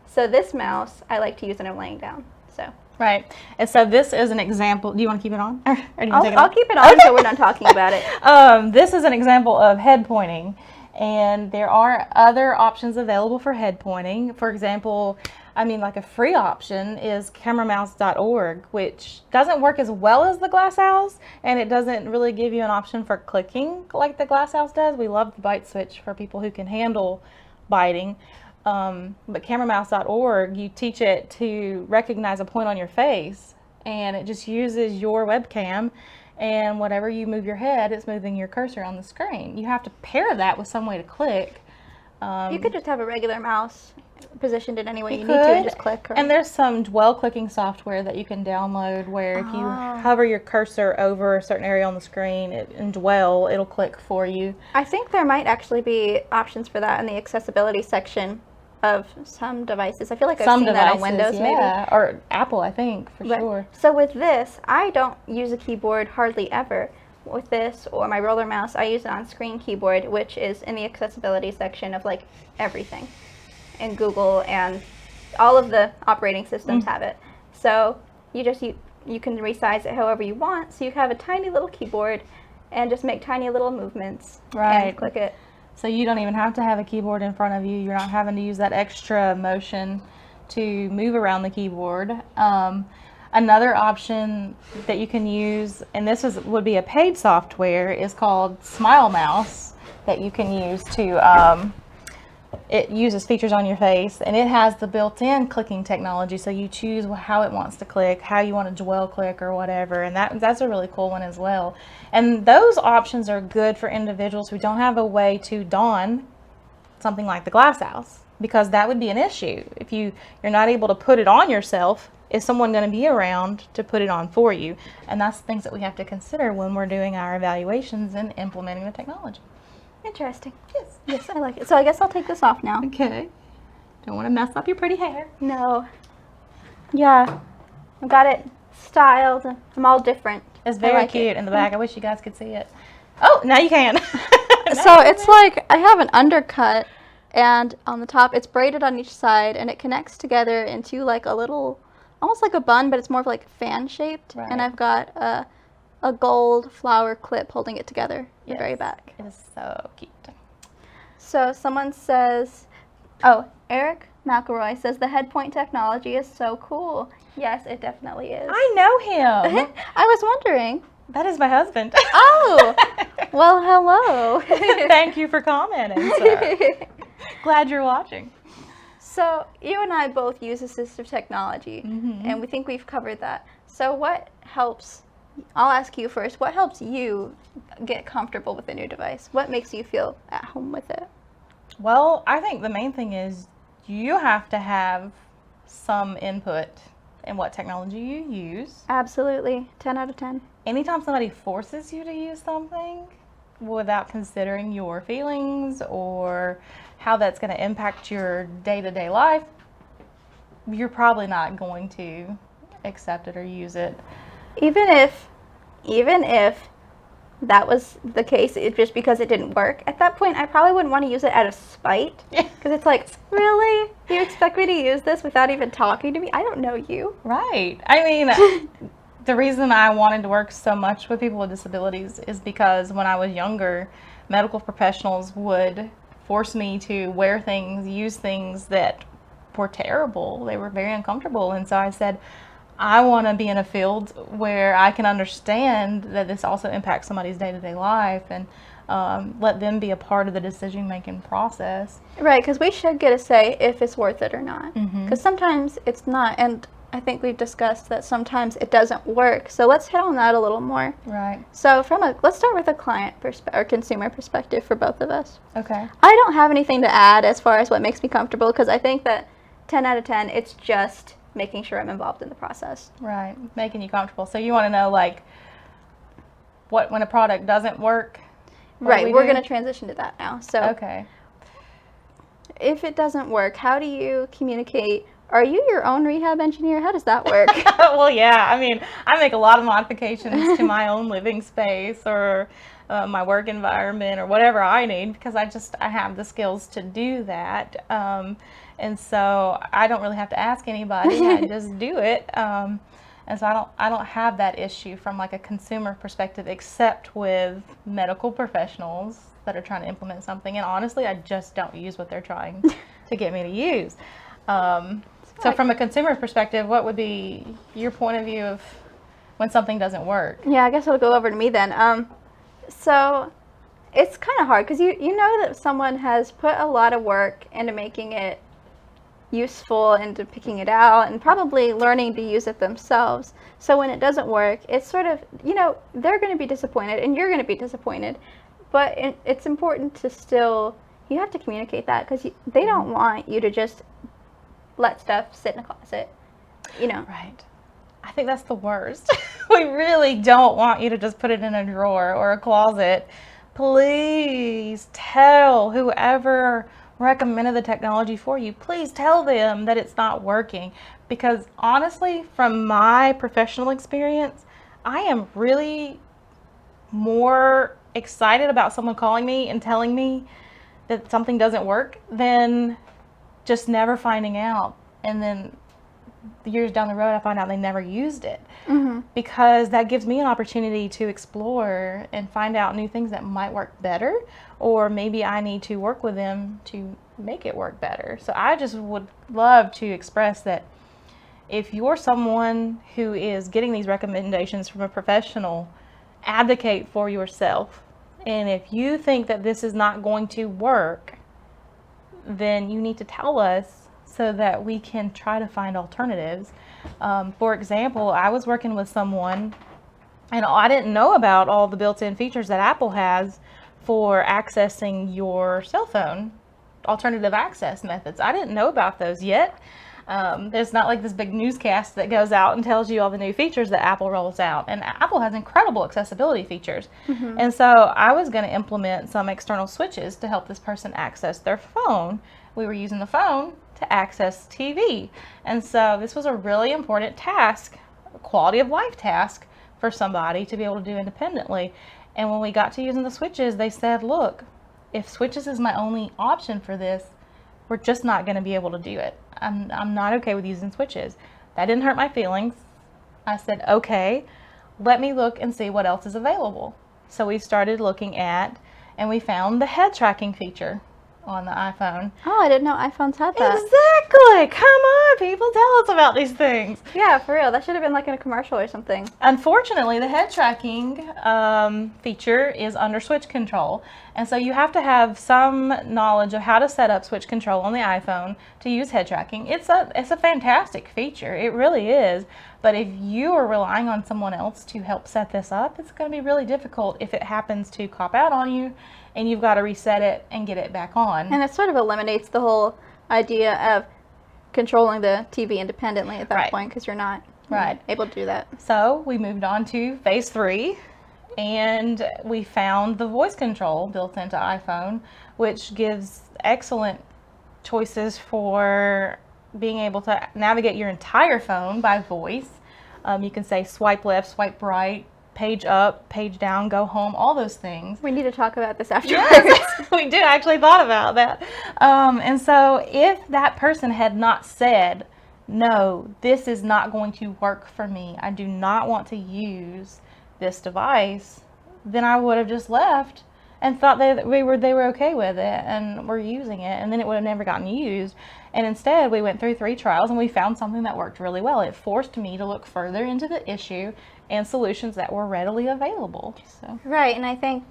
So this mouse, I like to use when I'm laying down. So. Right. And so this is an example. Do you want to keep it on? Or do you want to take it I'll off? keep it on until we're done talking about it. This is an example of head pointing. And there are other options available for head pointing. For example, like a free option is cameramouse.org, which doesn't work as well as the Glass House, and it doesn't really give you an option for clicking like the Glass House does. We love the bite switch for people who can handle biting. But cameramouse.org, you teach it to recognize a point on your face, and it just uses your webcam, and whatever you move your head, it's moving your cursor on the screen. You have to pair that with some way to click. You could just have a regular mouse positioned it any way you need to and just click. And there's some dwell clicking software that you can download where if you hover your cursor over a certain area on the screen and dwell, it'll click for you. I think there might actually be options for that in the accessibility section of some devices. I feel like I've seen that on Windows maybe. Or Apple, I think, for sure. So with this, I don't use a keyboard hardly ever. With this or my roller mouse, I use an on-screen keyboard, which is in the accessibility section of like everything. And Google and all of the operating systems have it. So you can resize it however you want. So you have a tiny little keyboard and just make tiny little movements and click it. So you don't even have to have a keyboard in front of you. You're not having to use that extra motion to move around the keyboard. Another option that you can use, and this would be a paid software, is called Smile Mouse that you can use to, it uses features on your face, and it has the built-in clicking technology, so you choose how it wants to click, how you want to dwell click or whatever, and that's a really cool one as well. And those options are good for individuals who don't have a way to don something like the Glass House, because that would be an issue. If you're not able to put it on yourself, is someone going to be around to put it on for you? And that's things that we have to consider when we're doing our evaluations and implementing the technology. Interesting. Yes, I like it. So I guess I'll take this off now. Okay. Don't want to mess up your pretty hair. No. Yeah. I've got it styled. I'm all different. It's very cute in the back. I wish you guys could see it. Oh, now you can. So it's like I have an undercut, and on the top it's braided on each side, and it connects together into like a little, almost like a bun, but it's more of like fan shaped. Right. And I've got a gold flower clip holding it together in the very back. It is so cute. So someone says, Eric McLeroy says the head point technology is so cool. Yes, it definitely is. I know him. I was wondering. That is my husband. Oh, well, hello. Thank you for commenting, sir. Glad you're watching. So you and I both use assistive technology, and we think we've covered that. So what helps, I'll ask you first, what helps you get comfortable with the new device? What makes you feel at home with it? Well, I think the main thing is you have to have some input in what technology you use. Absolutely. 10 out of 10. Anytime somebody forces you to use something, without considering your feelings or how that's going to impact your day-to-day life, you're probably not going to accept it or use it. Even if that was the case, just because it didn't work, at that point I probably wouldn't want to use it out of spite. Because it's like, really? You expect me to use this without even talking to me? I don't know you. Right. I mean, the reason I wanted to work so much with people with disabilities is because when I was younger, medical professionals would force me to wear things, use things that were terrible. They were very uncomfortable. And so I said, I want to be in a field where I can understand that this also impacts somebody's day-to-day life, and let them be a part of the decision-making process. Right, because we should get a say if it's worth it or not. Because sometimes it's not, and I think we've discussed that sometimes it doesn't work. So let's hit on that a little more. Right. So let's start with a client or consumer perspective for both of us. Okay. I don't have anything to add as far as what makes me comfortable, because I think that 10 out of 10, it's just making sure I'm involved in the process. Right, making you comfortable. So you want to know, like, when a product doesn't work? Right, we're going to transition to that now. So, okay. If it doesn't work, how do you communicate? Are you your own rehab engineer? How does that work? Well, yeah, I mean, I make a lot of modifications to my own living space or my work environment or whatever I need, because I have the skills to do that. And so I don't really have to ask anybody. I just do it. And so I don't have that issue from like a consumer perspective, except with medical professionals that are trying to implement something. And honestly, I just don't use what they're trying to get me to use. So from a consumer perspective, what would be your point of view of when something doesn't work? Yeah, I guess it'll go over to me then. So it's kind of hard because you know that someone has put a lot of work into making it useful, into picking it out, and probably learning to use it themselves. So when it doesn't work, it's sort of, they're going to be disappointed and you're going to be disappointed. But it's important to still, you have to communicate that, because they don't want you to just let stuff sit in a closet, Right. I think that's the worst. We really don't want you to just put it in a drawer or a closet. Please tell whoever recommended the technology for you, please tell them that it's not working. Because honestly, from my professional experience, I am really more excited about someone calling me and telling me that something doesn't work than just never finding out, and then years down the road I find out they never used it. Because that gives me an opportunity to explore and find out new things that might work better, or maybe I need to work with them to make it work better. So I just would love to express that if you're someone who is getting these recommendations from a professional, advocate for yourself. And if you think that this is not going to work, then you need to tell us so that we can try to find alternatives. For example, I was working with someone and I didn't know about all the built-in features that Apple has for accessing your cell phone, alternative access methods. I didn't know about those yet. There's not like this big newscast that goes out and tells you all the new features that Apple rolls out. And Apple has incredible accessibility features. And so I was going to implement some external switches to help this person access their phone. We were using the phone to access TV. And so this was a really important task, a quality of life task for somebody to be able to do independently. And when we got to using the switches, they said, look, if switches is my only option for this, we're just not going to be able to do it. I'm not okay with using switches. That didn't hurt my feelings. I said, okay, let me look and see what else is available. So we started looking at, and we found the head tracking feature on the iPhone. Oh, I didn't know iPhones had that. Exactly. Come on, people, tell us about these things. Yeah, for real. That should have been like in a commercial or something. Unfortunately, the head tracking feature is under switch control. And so you have to have some knowledge of how to set up switch control on the iPhone to use head tracking. It's a fantastic feature. It really is. But if you are relying on someone else to help set this up, it's going to be really difficult if it happens to cop out on you and you've got to reset it and get it back on. And it sort of eliminates the whole idea of controlling the TV independently at that point, because you're not able to do that. So we moved on to phase 3, And we found the voice control built into iPhone, which gives excellent choices for being able to navigate your entire phone by voice. You can say swipe left, swipe right, page up, page down, go home, all those things. We need to talk about this afterwards. Yes, we did actually thought about that. And so if that person had not said, no, this is not going to work for me, I do not want to use this device, then I would have just left and thought they were okay with it and were using it, and then it would have never gotten used. And instead, we went through 3 trials and we found something that worked really well. It forced me to look further into the issue and solutions that were readily available. So. Right, and I think,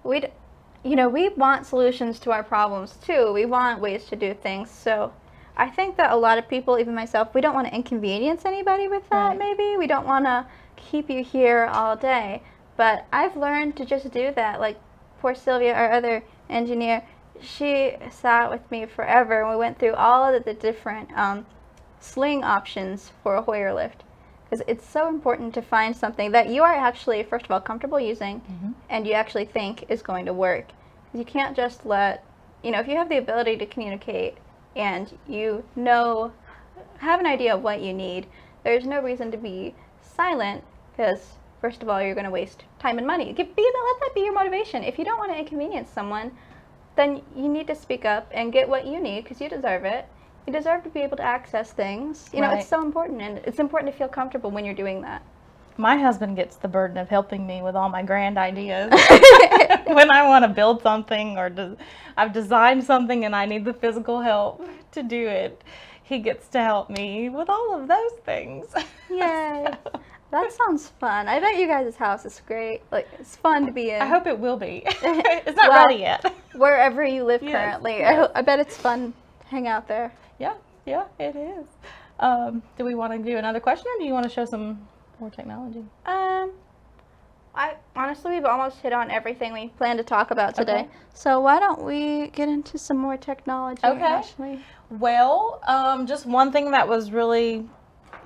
we want solutions to our problems too. We want ways to do things. So I think that a lot of people, even myself, we don't want to inconvenience anybody with that. Right. Maybe we don't want to keep you here all day. But I've learned to just do that. Like poor Sylvia, our other engineer, she sat with me forever, and we went through all of the different sling options for a Hoyer lift. Because it's so important to find something that you are actually, first of all, comfortable using, and you actually think is going to work. You can't just let, if you have the ability to communicate and have an idea of what you need, there's no reason to be silent, because first of all, you're going to waste time and money. Let that be your motivation. If you don't want to inconvenience someone, then you need to speak up and get what you need, because you deserve it. You deserve to be able to access things. It's so important, and it's important to feel comfortable when you're doing that. My husband gets the burden of helping me with all my grand ideas. When I want to build something or I've designed something and I need the physical help to do it, he gets to help me with all of those things. Yay. That sounds fun. I bet you guys' house is great. Like, it's fun to be in. I hope it will be. It's not ready yet. Wherever you live currently. Yes. I bet it's fun to hang out there. Yeah, it is. Do we want to do another question, or do you want to show some more technology? Honestly, we've almost hit on everything we planned to talk about today. Okay. So why don't we get into some more technology, Ashley? Well, just one thing that was really,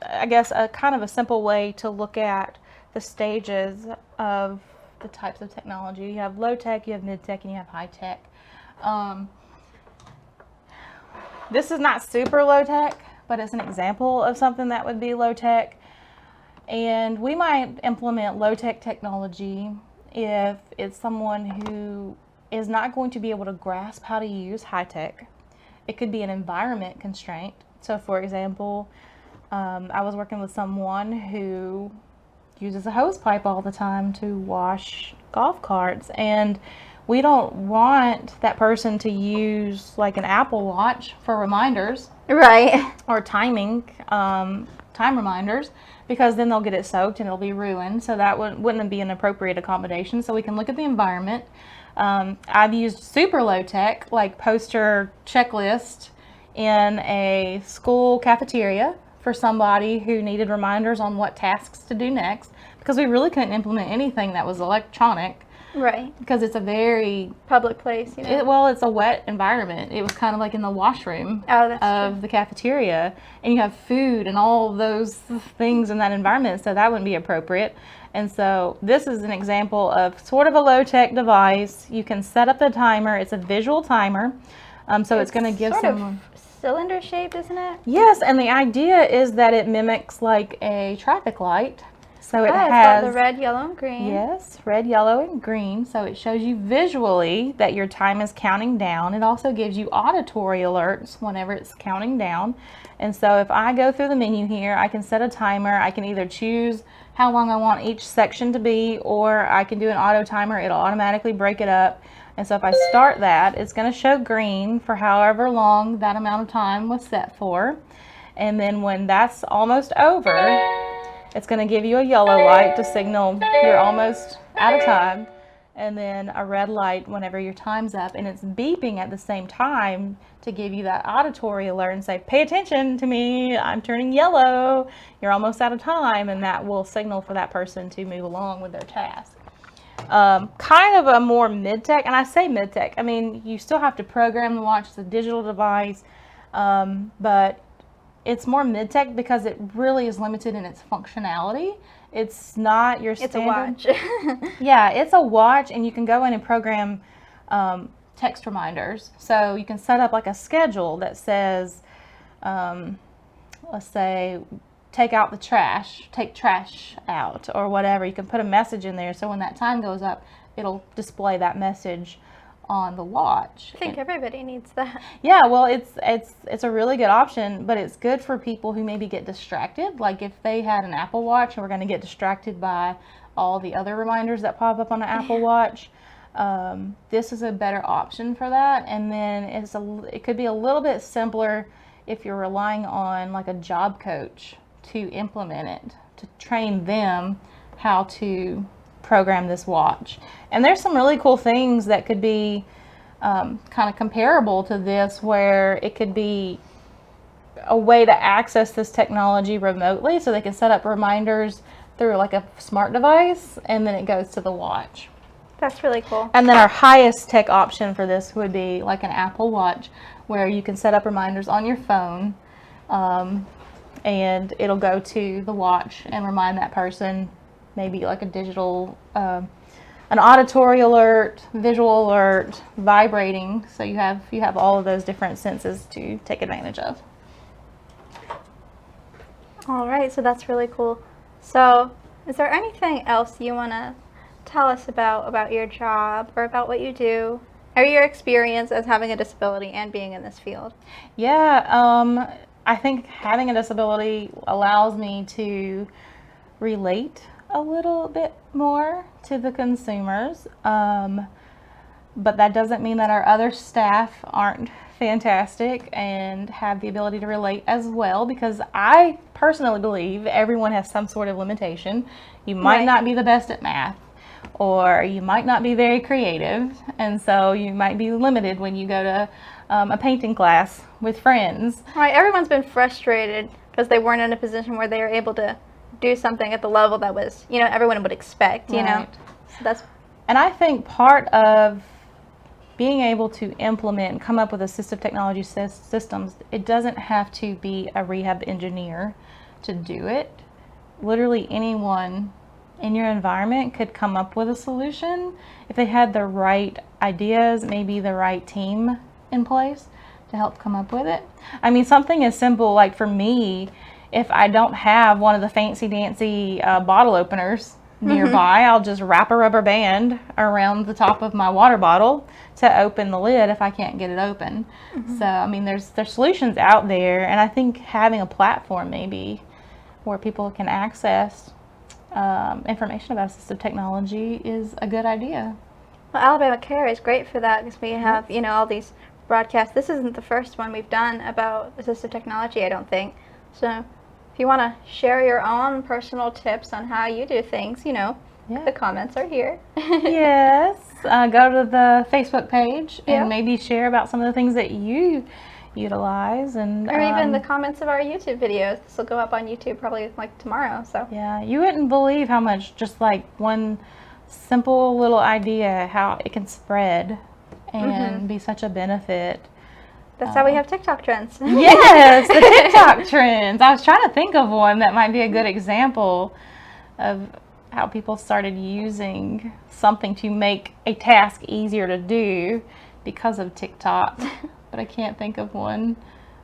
I guess, a kind of a simple way to look at the stages of the types of technology. You have low tech, you have mid tech, and you have high tech. This is not super low tech, but it's an example of something that would be low tech. And we might implement low tech technology if it's someone who is not going to be able to grasp how to use high tech. It could be an environment constraint. So for example, I was working with someone who uses a hose pipe all the time to wash golf carts, and we don't want that person to use like an Apple Watch for reminders, right? Or time reminders, because then they'll get it soaked and it'll be ruined. So that wouldn't be an appropriate accommodation. So we can look at the environment. I've used super low tech, like poster checklist in a school cafeteria for somebody who needed reminders on what tasks to do next, because we really couldn't implement anything that was electronic. Right. Because it's a very public place, it's a wet environment. It was kind of like in the washroom of the cafeteria, and you have food and all those things in that environment, so that wouldn't be appropriate. And so this is an example of sort of a low-tech device. You can set up the timer. It's a visual timer, so it's going to give someone cylinder shape, isn't it? Yes, and the idea is that it mimics like a traffic light. So it has got the red, yellow, and green. Yes, red, yellow, and green. So it shows you visually that your time is counting down. It also gives you auditory alerts whenever it's counting down. And so if I go through the menu here, I can set a timer. I can either choose how long I want each section to be, or I can do an auto timer. It'll automatically break it up. And so if I start that, it's going to show green for however long that amount of time was set for. And then when that's almost over, it's going to give you a yellow light to signal you're almost out of time, and then a red light whenever your time's up, and it's beeping at the same time to give you that auditory alert and say, pay attention to me, I'm turning yellow, you're almost out of time, and that will signal for that person to move along with their task. Kind of a more mid-tech, and I say mid-tech, I mean, you still have to program the watch, it's a digital device, but it's more mid-tech because it really is limited in its functionality. It's not your standard. It's a watch. Yeah, it's a watch, and you can go in and program text reminders. So you can set up like a schedule that says, let's say, take out the trash, take trash out, or whatever. You can put a message in there, so when that time goes up, it'll display that message on the watch. I think everybody needs that. Yeah, well, it's a really good option, but it's good for people who maybe get distracted. Like if they had an Apple Watch and were going to get distracted by all the other reminders that pop up on an Apple Watch, this is a better option for that. And then it could be a little bit simpler if you're relying on like a job coach to implement it, to train them how to program this watch. And there's some really cool things that could be kind of comparable to this, where it could be a way to access this technology remotely, so they can set up reminders through like a smart device, and then it goes to the watch. That's really cool. And then our highest tech option for this would be like an Apple Watch, where you can set up reminders on your phone, and it'll go to the watch and remind that person, maybe like a digital, an auditory alert, visual alert, vibrating. So you have all of those different senses to take advantage of. All right, so that's really cool. So is there anything else you want to tell us about your job, or about what you do, or your experience as having a disability and being in this field? Yeah, I think having a disability allows me to relate a little bit more to the consumers, but that doesn't mean that our other staff aren't fantastic and have the ability to relate as well, because I personally believe everyone has some sort of limitation. You might not be the best at math, or you might not be very creative, and so you might be limited when you go to a painting class with friends. Right, everyone's been frustrated because they weren't in a position where they were able to do something at the level that was, everyone would expect, know. So and I think part of being able to implement and come up with assistive technology systems, it doesn't have to be a rehab engineer to do it. Literally anyone in your environment could come up with a solution if they had the right ideas, maybe the right team in place to help come up with it. I mean, something as simple like, for me, if I don't have one of the fancy dancy bottle openers nearby, I'll just wrap a rubber band around the top of my water bottle to open the lid if I can't get it open. So, I mean, there's solutions out there, and I think having a platform maybe where people can access information about assistive technology is a good idea. Well, Alabama Care is great for that, because we have, all these broadcasts. This isn't the first one we've done about assistive technology, I don't think. So if you want to share your own personal tips on how you do things, the comments are here. Yes. Go to the Facebook page and maybe share about some of the things that you utilize, and or even the comments of our YouTube videos. This will go up on YouTube probably like tomorrow. So yeah, you wouldn't believe how much just like one simple little idea, how it can spread and be such a benefit. That's how we have TikTok trends. Yes, the TikTok trends. I was trying to think of one that might be a good example of how people started using something to make a task easier to do because of TikTok. But I can't think of one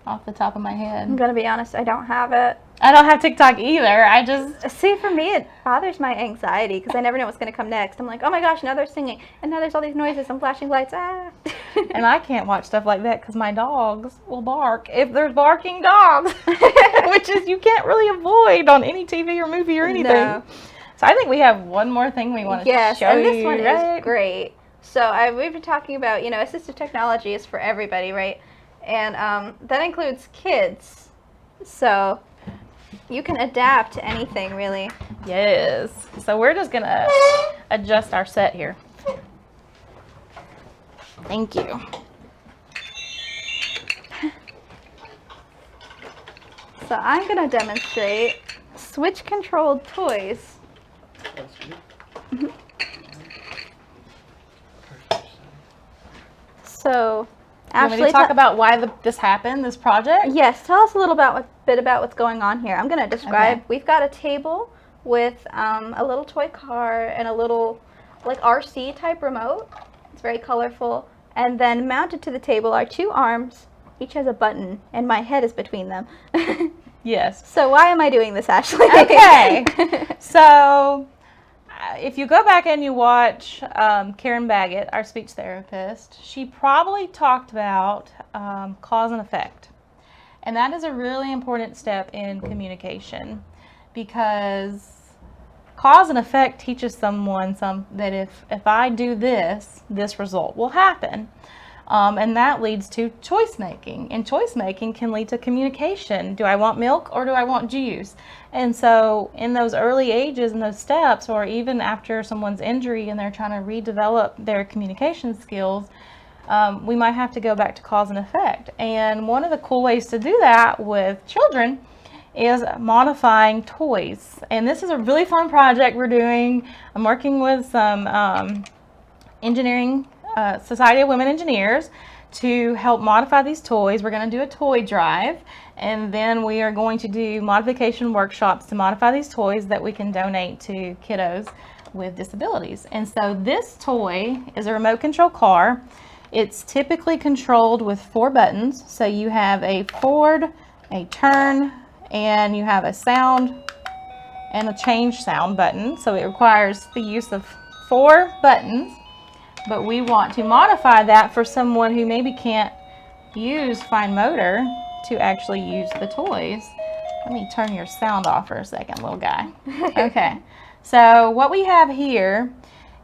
off the top of my head. I'm gonna be honest, I don't have it. I don't have TikTok either. I just see, for me it bothers my anxiety because I never know what's gonna come next. I'm like, oh my goch, now they're singing, and now there's all these noises and flashing lights. And I can't watch stuff like that because my dogs will bark if there's barking dogs, which is you can't really avoid on any TV or movie or anything. No. So I think we have one more thing we want to show you. Yes, and this one is great. So we've been talking about, assistive technology is for everybody, right? And that includes kids. So you can adapt to anything, really. Yes. So we're just going to adjust our set here. Thank you. So I'm going to demonstrate switch-controlled toys. So Want me to talk about why this happened, this project? Yes, tell us a little bit about what's going on here. I'm going to describe. Okay. We've got a table with a little toy car and a little like RC type remote. It's very colorful. And then mounted to the table are 2 arms. Each has a button, and my head is between them. Yes. So why am I doing this, Ashley? Okay. So if you go back and you watch Karen Baggett, our speech therapist, she probably talked about cause and effect. And that is a really important step in communication, because cause and effect teaches someone that if I do this result will happen. And that leads to choice making. And choice making can lead to communication. Do I want milk or do I want juice? And so in those early ages and those steps, or even after someone's injury and they're trying to redevelop their communication skills, we might have to go back to cause and effect. And one of the cool ways to do that with children is modifying toys. And this is a really fun project we're doing. I'm working with some engineering Society of Women Engineers to help modify these toys. We're going to do a toy drive, and then we are going to do modification workshops to modify these toys that we can donate to kiddos with disabilities. And so this toy is a remote control car. It's typically controlled with 4 buttons. So you have a forward, a turn, and you have a sound and a change sound button. So it requires the use of 4 buttons. But we want to modify that for someone who maybe can't use fine motor to actually use the toys. Let me turn your sound off for a second, little guy. Okay, so what we have here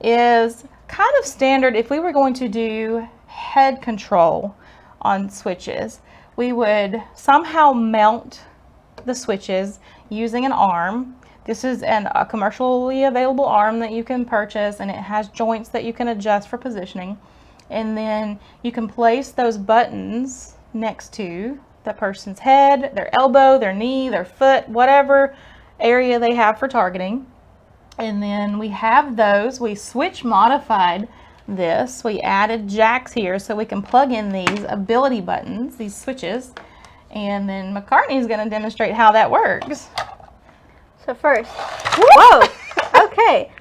is kind of standard. If we were going to do head control on switches, we would somehow mount the switches using an arm. This is a commercially available arm that you can purchase, and it has joints that you can adjust for positioning. And then you can place those buttons next to the person's head, their elbow, their knee, their foot, whatever area they have for targeting. And then we have those. We switch modified this. We added jacks here so we can plug in these ability buttons, these switches. And then McCartney is going to demonstrate how that works. So first, whoa, okay,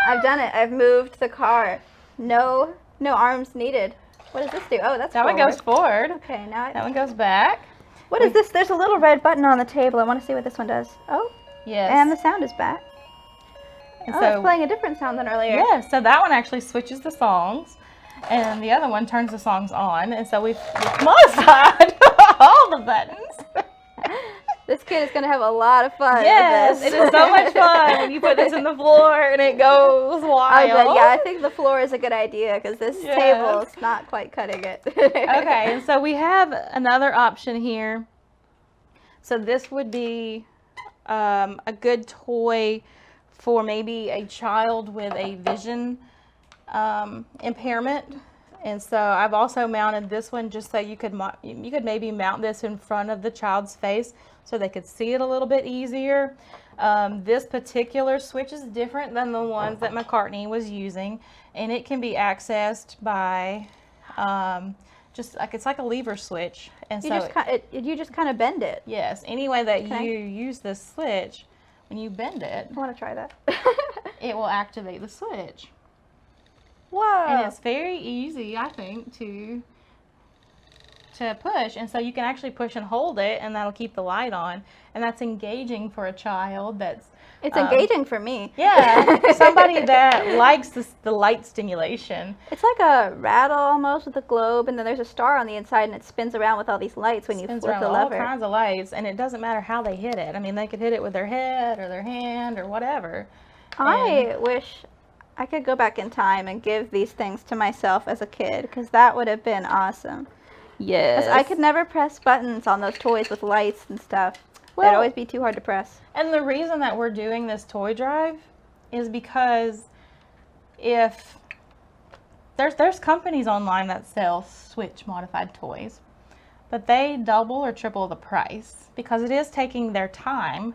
I've done it. I've moved the car. No arms needed. What does this do? Oh, that's that forward. One goes forward. Okay, now that one goes back. What is this? There's a little red button on the table. I want to see what this one does. Oh, yes. And the sound is back. And so it's playing a different sound than earlier. Yeah, so that one actually switches the songs, and the other one turns the songs on. And so we've modified all the buttons. This kid is going to have a lot of fun. Yes, with this. It is so much fun when you put this in the floor and it goes wild. Oh, yeah, I think the floor is a good idea because this table is not quite cutting it. Okay, and so we have another option here. So this would be a good toy for maybe a child with a vision impairment. And so I've also mounted this one just so you could maybe mount this in front of the child's face so they could see it a little bit easier. This particular switch is different than the ones that McCartney was using, and it can be accessed by it's like a lever switch. And you just kind of bend it. Yes, any way that you use this switch, when you bend it, I want to try that. it will activate the switch. Whoa. And it's very easy, I think, to push. And so you can actually push and hold it, and that'll keep the light on. And that's engaging for a child It's engaging for me. Yeah, somebody that likes the light stimulation. It's like a rattle almost with a globe, and then there's a star on the inside, and it spins around with all these lights when you flip the lever. All kinds of lights, and it doesn't matter how they hit it. I mean, they could hit it with their head or their hand or whatever. I wish I could go back in time and give these things to myself as a kid, because that would have been awesome. Yes. I could never press buttons on those toys with lights and stuff. Well, it'd always be too hard to press. And the reason that we're doing this toy drive is because if there's companies online that sell switch modified toys, but they double or triple the price because it is taking their time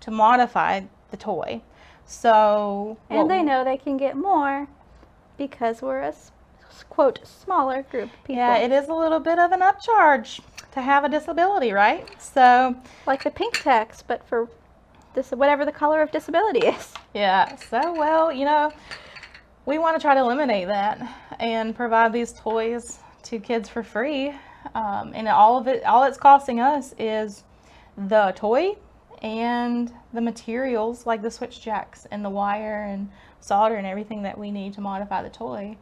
to modify the toy. So and they know they can get more because we're a quote, smaller group of people. Yeah, it is a little bit of an upcharge to have a disability, right? So, like the pink tax, but for whatever the color of disability is. yeah, so, well, we want to try to eliminate that and provide these toys to kids for free. And all it's costing us is the toy and the materials like the switch jacks and the wire and solder and everything that we need to modify the toy.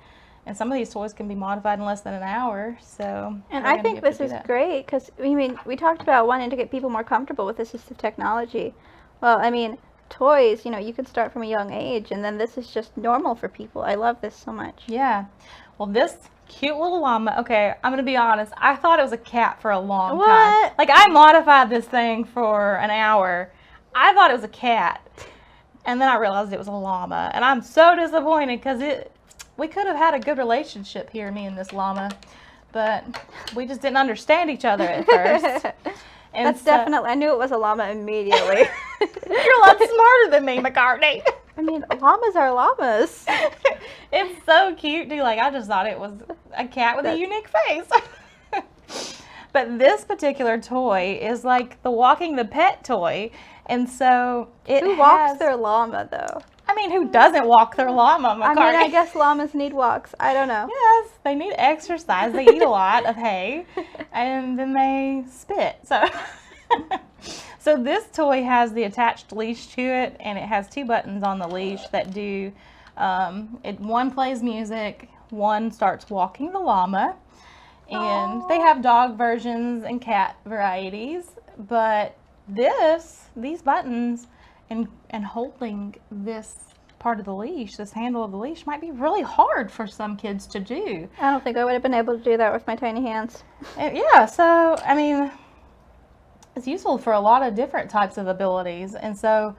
And some of these toys can be modified in less than an hour. So, and I think this is great because we talked about wanting to get people more comfortable with assistive technology. Well, toys, you can start from a young age, and then this is just normal for people. I love this so much. Yeah. Well, this cute little llama, okay, I'm going to be honest, I thought it was a cat for a long time. Like, I modified this thing for an hour. I thought it was a cat, and then I realized it was a llama, and I'm so disappointed because we could have had a good relationship here, me and this llama, but we just didn't understand each other at first. And that's definitely, I knew it was a llama immediately. You're a lot smarter than me, McCartney. Llamas are llamas. It's so cute, dude. Like, I just thought it was a cat with a unique face. But this particular toy is like the walking the pet toy. And so Who walks their llama, though? Who doesn't walk their llama, McCartney? I guess llamas need walks. I don't know. Yes, they need exercise. They eat a lot of hay, and then they spit. So this toy has the attached leash to it, and it has 2 buttons on the leash that do, one plays music, one starts walking the llama, and they have dog versions and cat varieties, but these buttons and holding this part of the leash, this handle of the leash, might be really hard for some kids to do. I don't think I would have been able to do that with my tiny hands. Yeah, so, it's useful for a lot of different types of abilities. And so,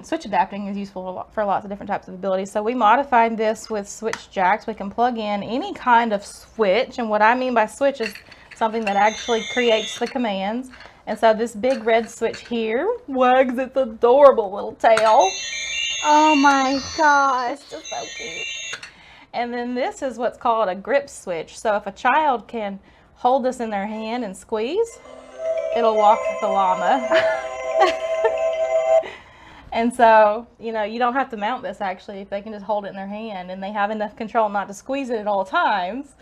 switch adapting is useful for lots of different types of abilities. So we modified this with switch jacks. We can plug in any kind of switch. And what I mean by switch is something that actually creates the commands. And so this big red switch here wags its adorable little tail. Oh my gosh, just so cute. And then this is what's called a grip switch. So if a child can hold this in their hand and squeeze, it'll walk the llama. And so, you don't have to mount this actually. If they can just hold it in their hand and they have enough control not to squeeze it at all times,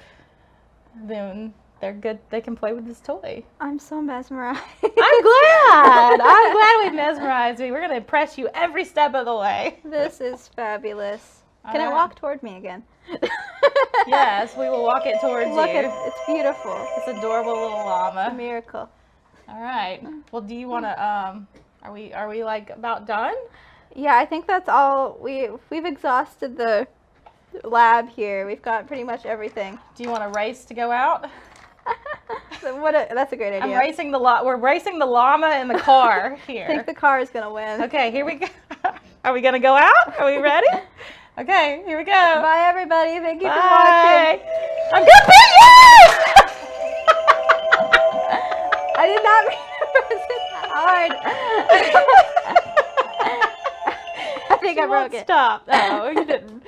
then they're good. They can play with this toy. I'm so mesmerized. I'm glad. I'm glad we mesmerized you. We're going to impress you every step of the way. This is fabulous. Can it walk toward me again? Yes, we will walk it towards you. Look at it. It's beautiful. It's adorable little llama. It's a miracle. All right. Well, do you want to, are we like about done? Yeah, I think that's all. We've exhausted the lab here. We've got pretty much everything. Do you want to race to go out? That's a great idea. We're racing the llama in the car here. I think the car is gonna win. Okay, here we go. Are we gonna go out? Are we ready? Okay, here we go. Bye, everybody. Thank you for watching. I'm gonna beat you! I did not mean to press it that hard. I think I broke it. Stop. No, you didn't.